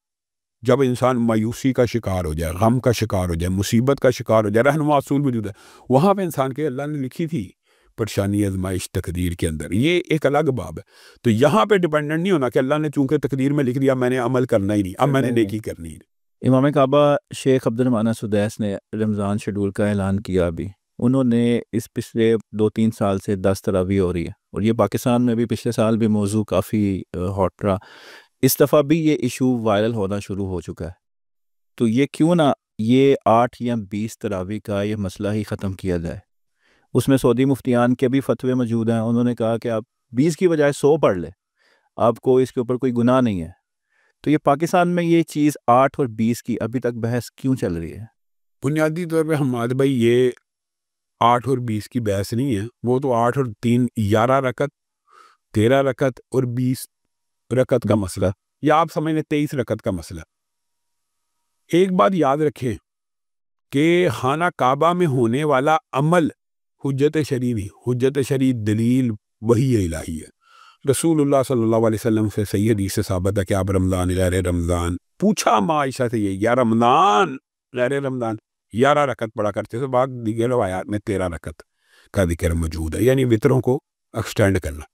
जब इंसान मायूसी का शिकार हो जाए, गम का शिकार हो जाए, मुसीबत का शिकार हो जाए, रहनुमा असूल वजूद है, वहाँ पे इंसान के अल्लाह ने लिखी थी परेशानी आजमाइश तकदीर के अंदर, ये एक अलग बाब है। तो यहाँ पे डिपेंडेंट नहीं होना कि अल्लाह ने चूंकि तकदीर में लिख दिया मैंने अमल करना ही नहीं, अब मैंने नेकी करनी है। इमाम काबा शेख अब्दुर्रहमान सुदैस ने रमज़ान शेड्यूल का ऐलान किया अभी। उन्होंने इस पिछले 2-3 साल से 10 तरावीह हो रही है, और ये पाकिस्तान में भी पिछले साल भी मौजू काफ़ी हॉट रहा। इस दफ़ा भी ये इशू वायरल होना शुरू हो चुका है। तो ये क्यों ना ये 8 या 20 तरावीह का ये मसला ही ख़त्म किया जाए। उसमें सऊदी मुफ्तियान के भी फतवे मौजूद हैं। उन्होंने कहा कि आप 20 की बजाय 100 पढ़ लें, आपको इसके ऊपर कोई गुनाह नहीं है। तो ये पाकिस्तान में ये चीज़ 8 और 20 की अभी तक बहस क्यों चल रही है? बुनियादी तौर पे हमारे भाई ये 8 और 20 की बहस नहीं है, वो तो 8 और 3 11 रकत, 13 रकत और 20 रकत का मसला, या आप समझ लें 23 रकत का मसला। एक बात याद रखें कि खाना काबा में होने वाला अमल हुज्जत शरई नहीं, हुज्जत शरई दलील वही इलाही है। रसूलुल्लाह सल्लल्लाहु अलैहि वसल्लम से सही हदीस से साबित है कि आप रमज़ान गैर रमज़ान, पूछा माँ आयशा से ये, या रमज़ान गैर रमज़ान 11 रकत पढ़ा करते थे, बाद दीगर रवायात में 13 रकत का जिक्र मौजूद है। यानी वितरों को एक्सटेंड करना,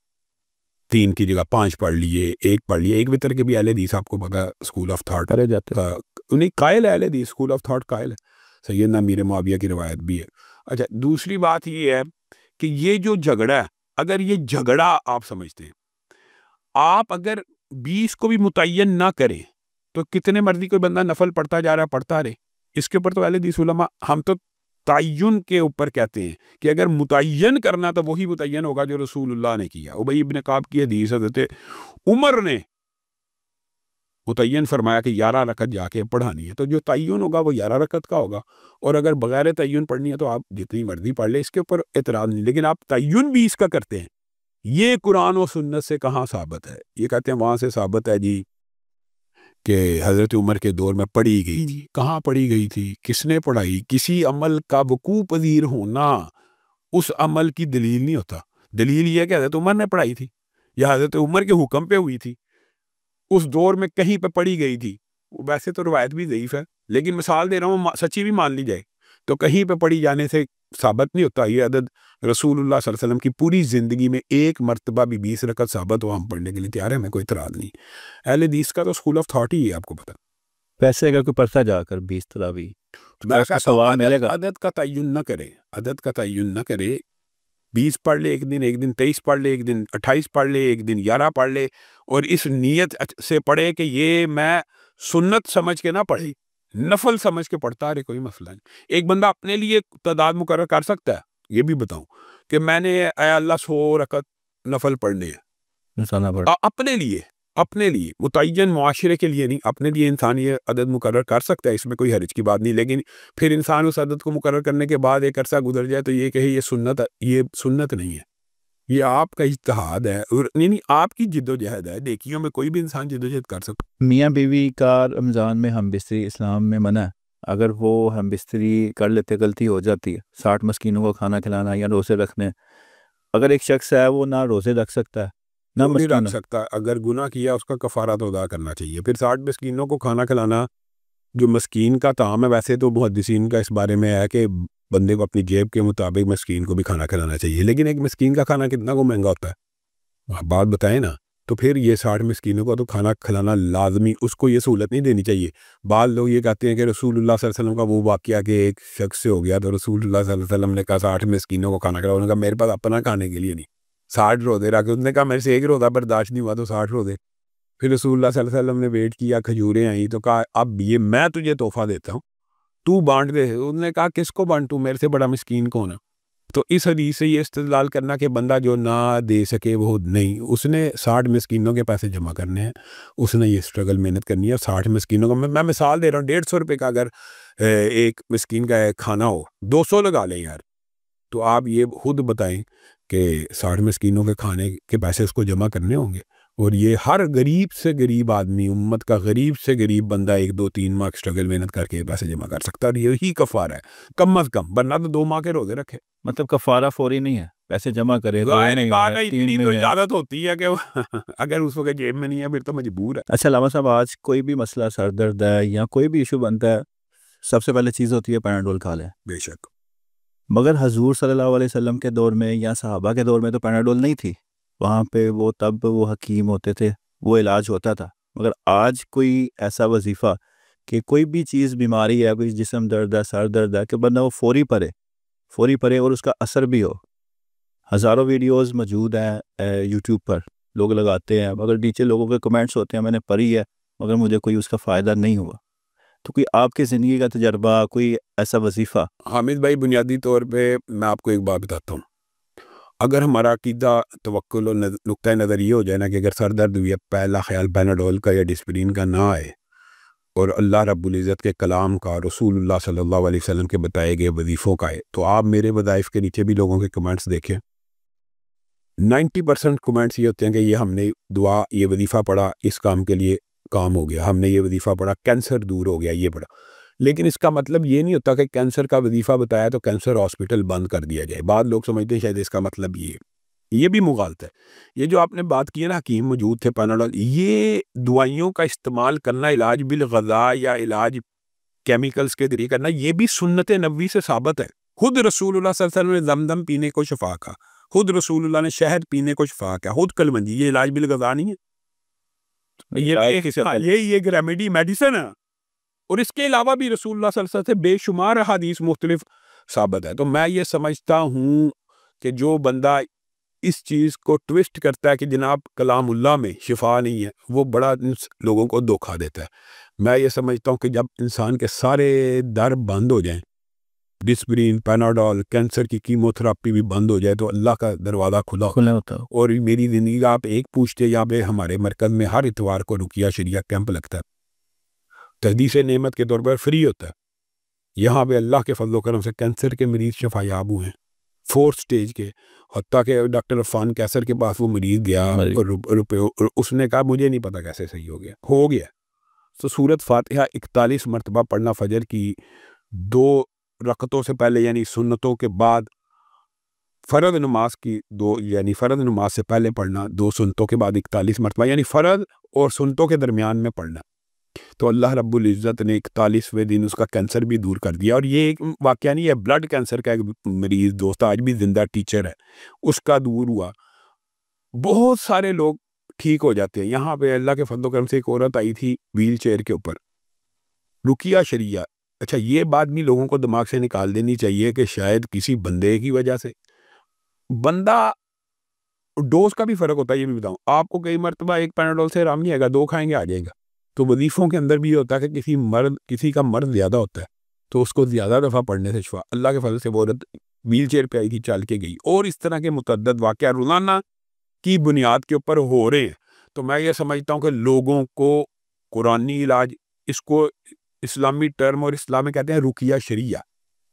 3 की जगह 5 पढ़ लिए, 1 पढ़ लिए। एक वितर के भी अहले हदीस आपको पता स्कूल ऑफ थॉट करे जाते हैं। उन्हीं कायल है, अहले हदीस स्कूल ऑफ थॉट कायल है। सैयदना अमीर मुआविया की रवायत भी है। अच्छा, दूसरी बात ये है कि ये जो झगड़ा है, अगर ये झगड़ा आप समझते हैं, आप अगर 20 को भी मुतय्यन ना करें तो कितने मर्जी कोई बंदा नफल पढ़ता जा रहा है, पढ़ता रहे। इसके ऊपर तो अहले हदीस उलमा हम तो तय्युन के ऊपर कहते हैं कि अगर मुतय्यन करना तो वही मुतय्यन होगा जो रसूलुल्लाह ने किया। उबई इब्न काब की हदीस हज़रत उमर ने मुतय्यन फरमाया कि 11 रकत जाके पढ़ानी है, तो जो तय्युन होगा वो 11 रकत का होगा। और अगर बगैर तय्युन पढ़नी है तो आप जितनी मर्जी पढ़ ले, इसके ऊपर एतराज़ नहीं। लेकिन आप तय्युन भी इसका करते हैं, ये कुरान और सुन्नत से कहाँ साबित है? ये कहते हैं वहाँ से साबित है जी कि हज़रत उमर के दौर में पढ़ी गई थी। कहाँ पढ़ी गई थी, किसने पढ़ाई? किसी अमल का वकूअ पज़ीर होना उस अमल की दलील नहीं होता। दलील ये है कि हज़रत उमर ने पढ़ाई थी या हज़रत उमर के हुक्म पे हुई थी, उस दौर में कहीं पे पढ़ी गई थी। वैसे तो रवायत भी ज़ईफ़ है, लेकिन मिसाल दे रहा हूँ, सच्ची भी मान ली जाए तो कहीं पे पढ़ी जाने से साबित नहीं होता। ये अदद रसूलुल्लाह सल्लल्लाहु अलैहि वसल्लम की पूरी ज़िंदगी में एक मरतबा भी 20 रकत साबित हो, हम पढ़ने के लिए तैयार है, हमें कोई इतराज़ नहीं। अहले हदीस का तो स्कूल ऑफ थॉट ही है, आपको पता। पैसे अगर कोई पढ़ता जाकर 20 तरावी मैं उसका सवाब मिलेगा। अदद का तयन न करे, अदद का तयन न करे। 20 पढ़ ले एक दिन 23 पढ़ ले एक दिन 28 पढ़ ले एक दिन 11 पढ़ ले, और इस नीयत से पढ़े कि ये मैं सुन्नत समझ के ना पढ़ी, नफल समझ के पढ़ता रहे, कोई मसला नहीं। एक बंदा अपने लिए तादाद मुकर्रर कर सकता है, ये भी बताऊं कि मैंने अल्लाह 100 रकत नफल पढ़ने हैं अपने लिए मुतय्यन मुआशरे के लिए नहीं, अपने लिए इंसान ये अदद मुकर्रर कर सकता है, इसमें कोई हर्ज की बात नहीं। लेकिन फिर इंसान उस अदद को मुकर्रर करने के बाद एक अरसा गुजर जाए तो ये कहे ये सुन्नत नहीं है, ये आपका इज्तिहाद है और नहीं आपकी जिद्दोजहद है। देखियो में कोई भी इंसान जिद्दोजहद कर सकता। मियाँ बीवी का रमज़ान में हम बिस्तरी इस्लाम में मना है। अगर वो हम बिस्तरी कर लेते, गलती हो जाती है, 60 मस्कीनों को खाना खिलाना या रोज़े रखने, अगर एक शख्स है वो ना रोज़े रख सकता है ना नहीं रख मस्कीनों, सकता, अगर गुनाह किया उसका कफारा तो अदा करना चाहिए। फिर 60 मस्कीनों को खाना खिलाना, जो मस्कीन का ताम है, वैसे तो मुहद्दिसीन का इस बारे में है कि बंदे को अपनी जेब के मुताबिक मस्कीन को भी खाना खिलाना चाहिए, लेकिन एक मस्कीन का खाना कितना को महंगा होता है, आप बात बताएं ना। तो फिर ये 60 मस्कीनों को तो खाना खिलाना लाजमी, उसको ये सहूलत नहीं देनी चाहिए। बाद लोग ये कहते हैं कि रसूलुल्लाह सल्लल्लाहु अलैहि वसल्लम का वो वाक़या कि एक शख्स से हो गया तो रसूलुल्लाह सल्लल्लाहु अलैहि वसल्लम ने कहा 60 मस्कीनों को खाना खिलाओ, उन्होंने कहा मेरे पास अपना खाने के लिए नहीं, 60 रोज़े रखे। उसने कहा मेरे से एक रोज़ा बर्दाश्त नहीं हुआ तो 60 रोज़े। फिर रसूलुल्लाह सल्लल्लाहु अलैहि वसल्लम ने वेट किया, खजूरें आई तो कहा अब ये मैं तुझे तोहफा देता हूँ, तू बांट दे। उसने कहा किसको बांटूं, मेरे से बड़ा मिस्कीन कौन है। तो इस हदीस से ये इस्तेदलाल करना कि बंदा जो ना दे सके वो नहीं, उसने 60 मिस्कीनों के पैसे जमा करने हैं, उसने ये स्ट्रगल मेहनत करनी है। 60 मिस्कीनों का मैं मिसाल दे रहा हूँ, 150 रुपये का अगर एक मिस्कीन का खाना हो, 200 लगा लें यार, तो आप ये खुद बताएं कि 60 मिस्कीनों के खाने के पैसे उसको जमा करने होंगे। और ये हर गरीब से गरीब आदमी, उम्मत का गरीब से गरीब बंदा 1 2 3 माह स्ट्रगल मेहनत करके पैसे जमा कर सकता है, और यही कफ़ारा है कम अज़ कम, वरना तो 2 माह के रोज़े रखे। मतलब कफ़ारा फौरी नहीं है, पैसे जमा करे तो नहीं है, इतनी तो इजाज़त होती है कि अगर उस वक्त जेब में नहीं है फिर तो मजबूर है। अच्छा लामा साहब, आज कोई भी मसला, सर दर्द है या कोई भी इशू बनता है, सबसे पहले चीज़ होती है पैनाडोल खा लें। बेशक, मगर हजूर सल्लल्लाहु अलैहि वसल्लम के दौर में या सहाबा के दौर में तो पैनाडोल नहीं थी, वहाँ पे वो तब वो हकीम होते थे, वो इलाज होता था। मगर आज कोई ऐसा वजीफ़ा कि कोई भी चीज़, बीमारी है, कोई जिस्म दर्द है, सर दर्द है, कि बंदा वो फौरी पढ़े और उसका असर भी हो। हज़ारों वीडियोस मौजूद हैं यूट्यूब पर, लोग लगाते हैं, मगर नीचे लोगों के कमेंट्स होते हैं मैंने पढ़ी है मगर मुझे कोई उसका फ़ायदा नहीं हुआ। तो कोई आपकी ज़िंदगी का तजर्बा, कोई ऐसा वजीफ़ा? हामिद भाई, बुनियादी तौर पे मैं आपको एक बात बताता हूँ। अगर हमारा अकीदा, तवक्कुल और नुक्ता नज़र ये हो जाए ना कि अगर सर दर्द हुई है, पहला ख्याल पैनाडोल का या डिस्प्रिन का ना आए, और अल्लाह रब्बुल इज़्ज़त के कलाम का, रसूलुल्लाह सल्लल्लाहु अलैहि वसल्लम के बताए गए वजीफ़ों का है, तो आप मेरे वज़ाइफ़ के नीचे भी लोगों के कमेंट्स देखें, 90% कमेंट्स ये होते हैं कि ये हमने दुआ, ये वजीफ़ा पढ़ा, इस काम के लिए काम हो गया, हमने ये वजीफ़ा पढ़ा, कैंसर दूर हो गया, ये पढ़ा। लेकिन इसका मतलब ये नहीं होता कि कैंसर का वजीफ़ा बताया तो कैंसर हॉस्पिटल बंद कर दिया जाए। बाद लोग समझते हैं शायद इसका मतलब ये भी मुगालत है। ये जो आपने बात की है ना, हकीम मौजूद थे पैनाडोल, ये दवाइयों का इस्तेमाल करना, इलाज बिल ग़ज़ा या इलाज केमिकल्स के जरिए करना, ये भी सुन्नत नबवी से साबित है। खुद रसूलुल्लाह सल्लल्लाहु अलैहि वसल्लम ने दमदम पीने को शफा कहा, खुद रसूलुल्लाह ने शहद पीने को शफा कहा, खुद कलमंजी, ये इलाज बिल ग़ज़ा नहीं है, ये एक रेमेडी, मेडिसिन है। और इसके अलावा भी रसूलुल्लाह सल्लल्लाहु अलैहि वसल्लम से बेशुमार हदीस मुख्तलिफ साबित है। तो मैं ये समझता हूँ कि जो बंदा इस चीज़ को ट्विस्ट करता है कि जनाब कलामुल्लाह में शिफा नहीं है, वो बड़ा लोगों को धोखा देता है। मैं ये समझता हूँ कि जब इंसान के सारे दर बंद हो जाएं, डिस्प्रिन, पैनाडोल, कैंसर की कीमोथेरापी भी बंद हो जाए, तो अल्लाह का दरवाज़ा खुला होता है। और मेरी ज़िंदगी का आप एक पूछते, यहाँ पे हमारे मरकज़ में हर इतवार को रुकिया शरिया कैंप लगता है, तहदीस नेमत के तौर पर फ्री होता है। यहाँ पे अल्लाह के फजल करम से कैंसर के मरीज़ शफायाब हुए हैं 4th स्टेज के। हत्ता के डॉक्टर अफ़ान कैसर के पास वो मरीज़ गया और रुपये, उसने कहा मुझे नहीं पता कैसे सही हो गया। तो सूरत फातिहा 41 मरतबा पढ़ना फ़जर की 2 रकतों से पहले, यानी सुन्नतों के बाद, फ़र्द नमाज की 2, यानी फ़र्द नमाज से पहले पढ़ना, 2 सुन्नतों के बाद 41 मरतबा, यानी फ़र्द और सुन्नतों के दरमियान में पढ़ना। तो अल्लाह रब्बुल इज़्ज़त ने 41वें दिन उसका कैंसर भी दूर कर दिया। और ये एक वाक़या नहीं है, ब्लड कैंसर का एक मरीज़ दोस्त आज भी ज़िंदा टीचर है, उसका दूर हुआ। बहुत सारे लोग ठीक हो जाते हैं। यहाँ पे अल्लाह के फज़ल व करम से एक औरत आई थी व्हील चेयर के ऊपर, रुकिया शरिया। अच्छा, ये बात भी लोगों को दिमाग से निकाल देनी चाहिए कि शायद किसी बंदे की वजह से, बंदा डोज का भी फ़र्क होता है, ये भी बताऊँ आपको। कई मरतबा एक पैनाडोल से आराम नहीं आएगा, 2 खाएँगे आ जाएगा। तो वजीफ़ों के अंदर भी ये होता है कि किसी का मर्द ज़्यादा होता है तो उसको ज़्यादा दफ़ा पढ़ने से शिफा। अल्लाह के फज़ल से वो औरत व्हील चेयर पे आई थी, चल के गई। और इस तरह के मुतअद्दिद वाक़या रोज़ाना की बुनियाद के ऊपर हो रहे हैं। तो मैं ये समझता हूँ कि लोगों को कुरानी इलाज, इसको इस्लामी टर्म और इस्लाम में कहते हैं रुकिया शरिया,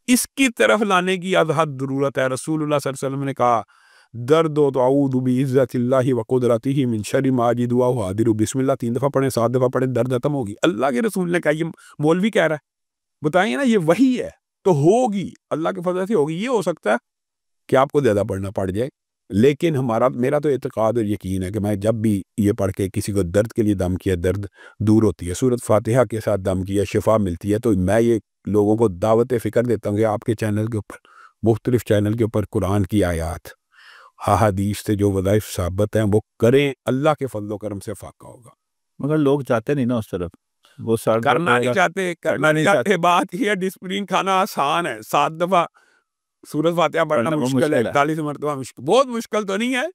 इसकी तरफ लाने की अज़हद ज़रूरत है। रसूलुल्लाह सल्लल्लाहु अलैहि वसल्लम ने कहा दर्द हो तो आऊदु बिइज़्ज़तिल्लाहि व कुदरतिही मिन शर्रि मा अजिदु व हादिरु, बिस्मिल्लाह 3 दफ़ा पढ़ें, 7 दफ़ा पढ़ें, दर्द खत्म होगी। अल्लाह के रसूल ने कहा, ये मौलवी कह रहा है, बताइए ना, ये वही है तो होगी, अल्लाह के फज़ल से होगी। ये हो सकता है कि आपको ज़्यादा पढ़ना पड़ जाए, लेकिन मेरा तो एतक़ाद और यकीन है कि मैं जब भी ये पढ़ के किसी को दर्द के लिए दम किया, दर्द दूर होती है, सूरत फातिहा के साथ दम किया, शिफा मिलती है। तो मैं ये लोगों को दावत फ़िक्र देता हूँ कि आपके चैनल के ऊपर, मुख्तलिफ चैनल के ऊपर कुरान की आयात, हदीस से जो वज़ाइफ साबित हैं वो करें, अल्लाह के फज़ल व करम से फाका होगा। मगर लोग जाते नहीं ना उस तरफ, वो सर करना नहीं चाहते। बात ये, डिसिप्लिन खाना आसान है, 7 दफ़ा सूरत फातिहा पढ़ना मुश्किल है, 41 मरतबा मुश्किल, बहुत मुश्किल तो नहीं है।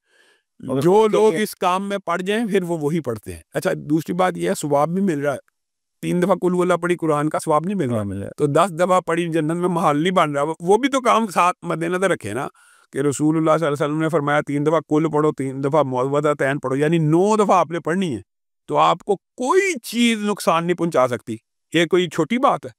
जो लोग इस काम में पढ़ जाएं फिर वो वही पढ़ते हैं। अच्छा, दूसरी बात यह है, सवाब भी मिल रहा है। 3 दफ़ा कुल वल्लाह पढ़ी, कुरान का सवाब नहीं मिल रहा, तो 10 दफ़ा पढ़ी, जन्नत में महल नहीं बन रहा। वो भी तो काम साथ मद्देनजर रखे ना कि रसूलुल्लाह सल्लल्लाहु अलैहि वसल्लम ने फरमाया 3 दफ़ा कुल पढ़ो, 3 दफ़ा मुअव्वज़तैन पढ़ो, यानी 9 दफ़ा आपने पढ़नी है। तो आपको कोई चीज़ नुकसान नहीं पहुंचा सकती। ये कोई छोटी बात है?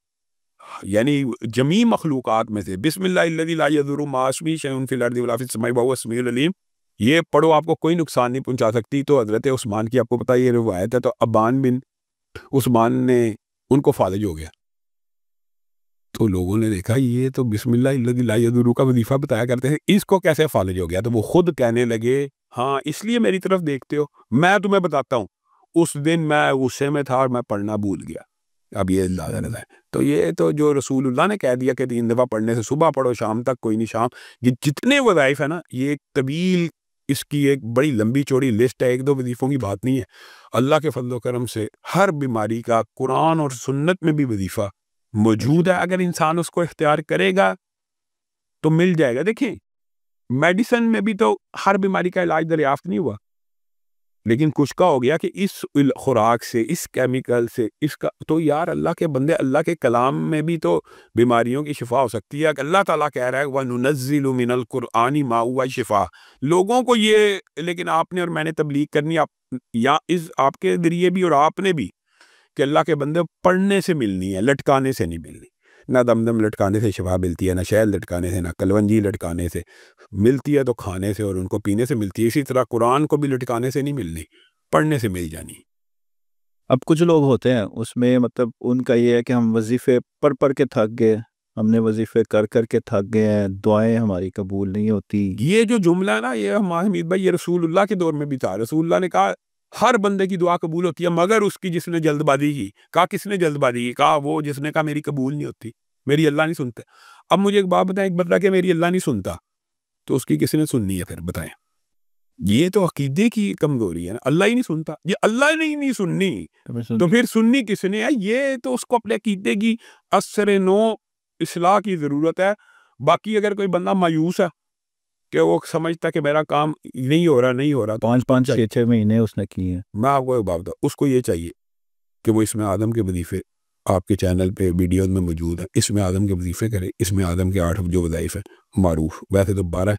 यानी जमी मखलूक़ात में से बिस्मिल्लाहिल्लज़ी ला यज़ुर्रु मअ इस्मिही शैउन फिल अर्ज़ि वला फिस समाई व हुवस समीउल अलीम, ये पढ़ो, आपको कोई नुकसान नहीं पहुंचा सकती। तो हज़रत उस्मान की आपको पता है ये रिवायत है, तो अब्बान बिन उस्मान ने उनको फालिज हो गया। तो लोगों ने देखा ये तो बिस्मिल्लाहिल्लज़ी ला यज़ुर्रु का वजीफ़ा बताया करते हैं, इसको कैसे फालिज हो गया? तो वो खुद कहने लगे, हाँ इसलिए मेरी तरफ देखते हो, मैं तुम्हें बताता हूँ, उस दिन मैं गुस्से में था और मैं पढ़ना भूल गया। अब ये अंदाज़ा है। तो ये तो जो रसूलुल्लाह ने कह दिया कि 3 दफ़ा पढ़ने से, सुबह पढ़ो शाम तक, कोई नहीं, शाम, ये जितने वज़ाइफ है ना, ये एक तवील, इसकी एक बड़ी लंबी चौड़ी लिस्ट है, 1-2 वजीफ़ों की बात नहीं है। अल्लाह के फज़ल व करम से हर बीमारी का कुरान और सुन्नत में भी वजीफ़ा मौजूद है। अगर इंसान उसको इख्तियार करेगा तो मिल जाएगा। देखिए, मेडिसिन में भी तो हर बीमारी का इलाज दरियाफ्त नहीं हुआ, लेकिन कुछ का हो गया कि इस खुराक से, इस केमिकल से, इसका तो यार अल्लाह के बंदे, अल्लाह के कलाम में भी तो बीमारियों की शिफा हो सकती है। अल्लाह ताला कह रहा है वनुनज़्ज़िलु मिनल कुरआनी मा हुवा शिफा। लोगों को ये, लेकिन आपने और मैंने तबलीग करनी, आप या इस आपके जरिए भी और आपने भी, कि अल्लाह के बंदे पढ़ने से मिलनी है, लटकाने से नहीं मिलनी। ना दमदम लटकाने से शिफा मिलती है, ना शहद लटकाने से, ना कलवंजी लटकाने से मिलती है, तो खाने से और उनको पीने से मिलती है। इसी तरह कुरान को भी लटकाने से नहीं मिलनी, पढ़ने से मिल जानी। अब कुछ लोग होते हैं उसमें, मतलब उनका ये है कि हम वजीफ़े पढ़ के थक गए, हमने वजीफ़े कर के थक गए हैं, दुआएं हमारी कबूल नहीं होती। ये जो जुमला है ना, ये हमीद भाई, ये रसूलुल्लाह के दौर में भी था। रसूलुल्लाह ने कहा हर बंदे की दुआ कबूल होती है मगर उसकी जिसने जल्दबाजी की। कहा किसने जल्दबाजी की? कहा वो जिसने कहा मेरी कबूल नहीं होती, मेरी अल्लाह नहीं सुनते। अब मुझे एक बात बताएं, एक बंदा कि मेरी अल्लाह नहीं सुनता, तो उसकी किसने सुननी है? फिर बताएं, ये तो अकीदे की कमजोरी है ना। अल्लाह ही नहीं सुनता, ये अल्लाह ने ही नहीं सुननी, तो फिर सुननी किसने है? ये तो उसको अपने अकीदे की असर नो इस्लाह की ज़रूरत है। बाकी अगर कोई बंदा मायूस है कि वो समझता है कि मेरा काम नहीं हो रहा 5-5 6-6 महीने उसने किए हैं, मैं आपको एक बात बताऊं, उसको ये चाहिए कि वो इसमें आदम के वजीफे आपके चैनल पे वीडियोस में मौजूद है, इसमें आदम के वजीफे करे, इसमें आदम के 8 जो वज़ाइफ है मारूफ, वैसे तो 12 है,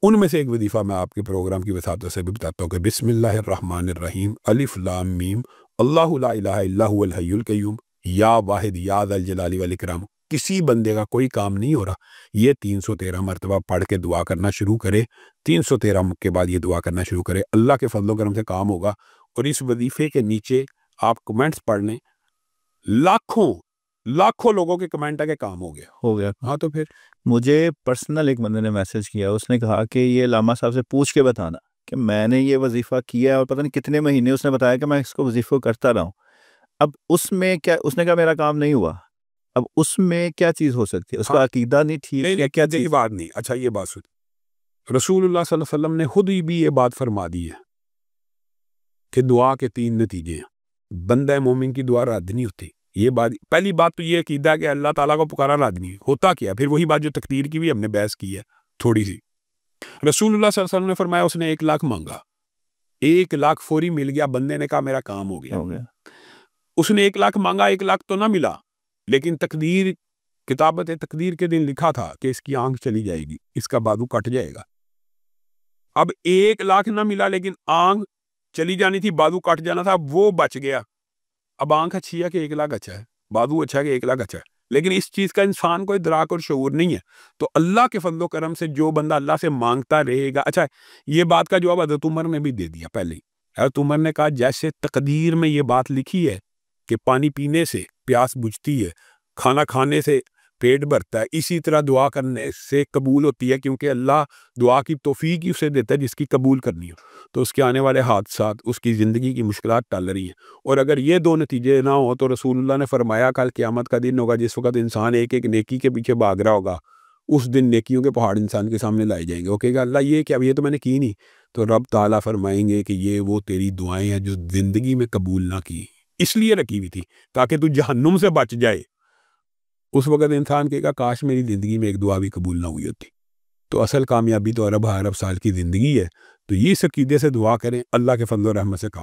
उनमें से एक वजीफ़ा मैं आपके प्रोग्राम की वसात से भी बताता हूँ कि बिस्मिल्लाहिर्रहमानिर्रहीम अलिफ लाम मीम अल्लाहु ला इलाहा इल्ला हुवल हय्युल क़य्यूम या वाहिद या ज़ल जलाली वल इकराम। किसी बंदे का कोई काम नहीं हो रहा, ये 313 मरतबा पढ़ के दुआ करना शुरू करे, 313 के बाद ये दुआ करना शुरू करे, अल्लाह के फजलो करम से काम होगा। और इस वजीफ़े के नीचे आप कमेंट्स पढ़ लें, लाखों लोगों के कमेंट है कि काम हो गया। हाँ, तो फिर मुझे पर्सनल एक बंदे ने मैसेज किया, उसने कहा कि ये लामा साहब से पूछ के बताना कि मैंने ये वजीफ़ा किया है और पता नहीं कितने महीने उसने बताया कि मैं इसको वजीफ़ा करता रहा हूँ। अब उसमें क्या, उसने कहा मेरा काम नहीं हुआ, अब उसमें क्या चीज़ हो सकती है? उसका अकीदा नहीं ठीक है, क्या ये बात नहीं। अच्छा ये बात सुन, रसूलुल्लाह सल्लल्लाहु अलैहि वसल्लम ने खुद ही भी ये बात फरमा दी है कि दुआ के 3 नतीजे हैं। बंदा मोमिन की दुआ रद्द नहीं होती। ये बात, पहली बात तो ये अकीदा कि अल्लाह ताला को पुकारा रद्द नहीं होता। क्या फिर वही बात जो तकदीर की भी हमने बहस की है थोड़ी सी। रसूलुल्लाह सल्लल्लाहु अलैहि वसल्लम ने फरमाया उसने 1 लाख मांगा, 1 लाख फौरी मिल गया। बंदे ने कहा मेरा काम हो गया। उसने 1 लाख मांगा, 1 लाख तो ना मिला, लेकिन तकदीर, किताबत तकदीर के दिन लिखा था कि इसकी आंख चली जाएगी, इसका बाजू कट जाएगा। अब 1 लाख ना मिला, लेकिन आंख चली जानी थी, बाजू कट जाना था, वो बच गया। अब आंख अच्छी है कि 1 लाख अच्छा है, बाजू अच्छा है कि 1 लाख अच्छा है, लेकिन इस चीज़ का इंसान को इदराक और शऊर नहीं है। तो अल्लाह के फजलो करम से जो बंदा अल्लाह से मांगता रहेगा। अच्छा, ये बात का जवाब हज़रत उमर ने भी दे दिया पहले ही। हज़रत उमर ने कहा जैसे तकदीर में ये बात लिखी है कि पानी पीने से प्यास बुझती है, खाना खाने से पेट भरता है, इसी तरह दुआ करने से कबूल होती है, क्योंकि अल्लाह दुआ की तौफीक ही उसे देता है जिसकी कबूल करनी हो। तो उसके आने वाले हादसात, उसकी ज़िंदगी की मुश्किलात टल रही हैं। और अगर ये 2 नतीजे ना हो तो रसूलुल्लाह ने फरमाया कल क़यामत का दिन होगा जिस वक़्त इंसान एक एक नेकी के पीछे भाग रहा होगा। उस दिन नेकियों के पहाड़ इंसान के सामने लाए जाएंगे। वो कहेगा अल्लाह ये क्या, ये तो मैंने की नहीं। तो रब ताला फरमाएंगे कि ये वो तेरी दुआएं हैं जो ज़िंदगी में कबूल ना की, इसलिए रखी हुई थी ताकि तू जहन्नुम से बच जाए। उस वक़्त इंसान कहेगा काश मेरी ज़िंदगी में एक दुआ भी कबूल ना हुई होती। तो असल कामयाबी तो अरब साल की ज़िंदगी है। तो ये इस अकीदे से दुआ करें, अल्लाह के फज़ल और रहमत से काम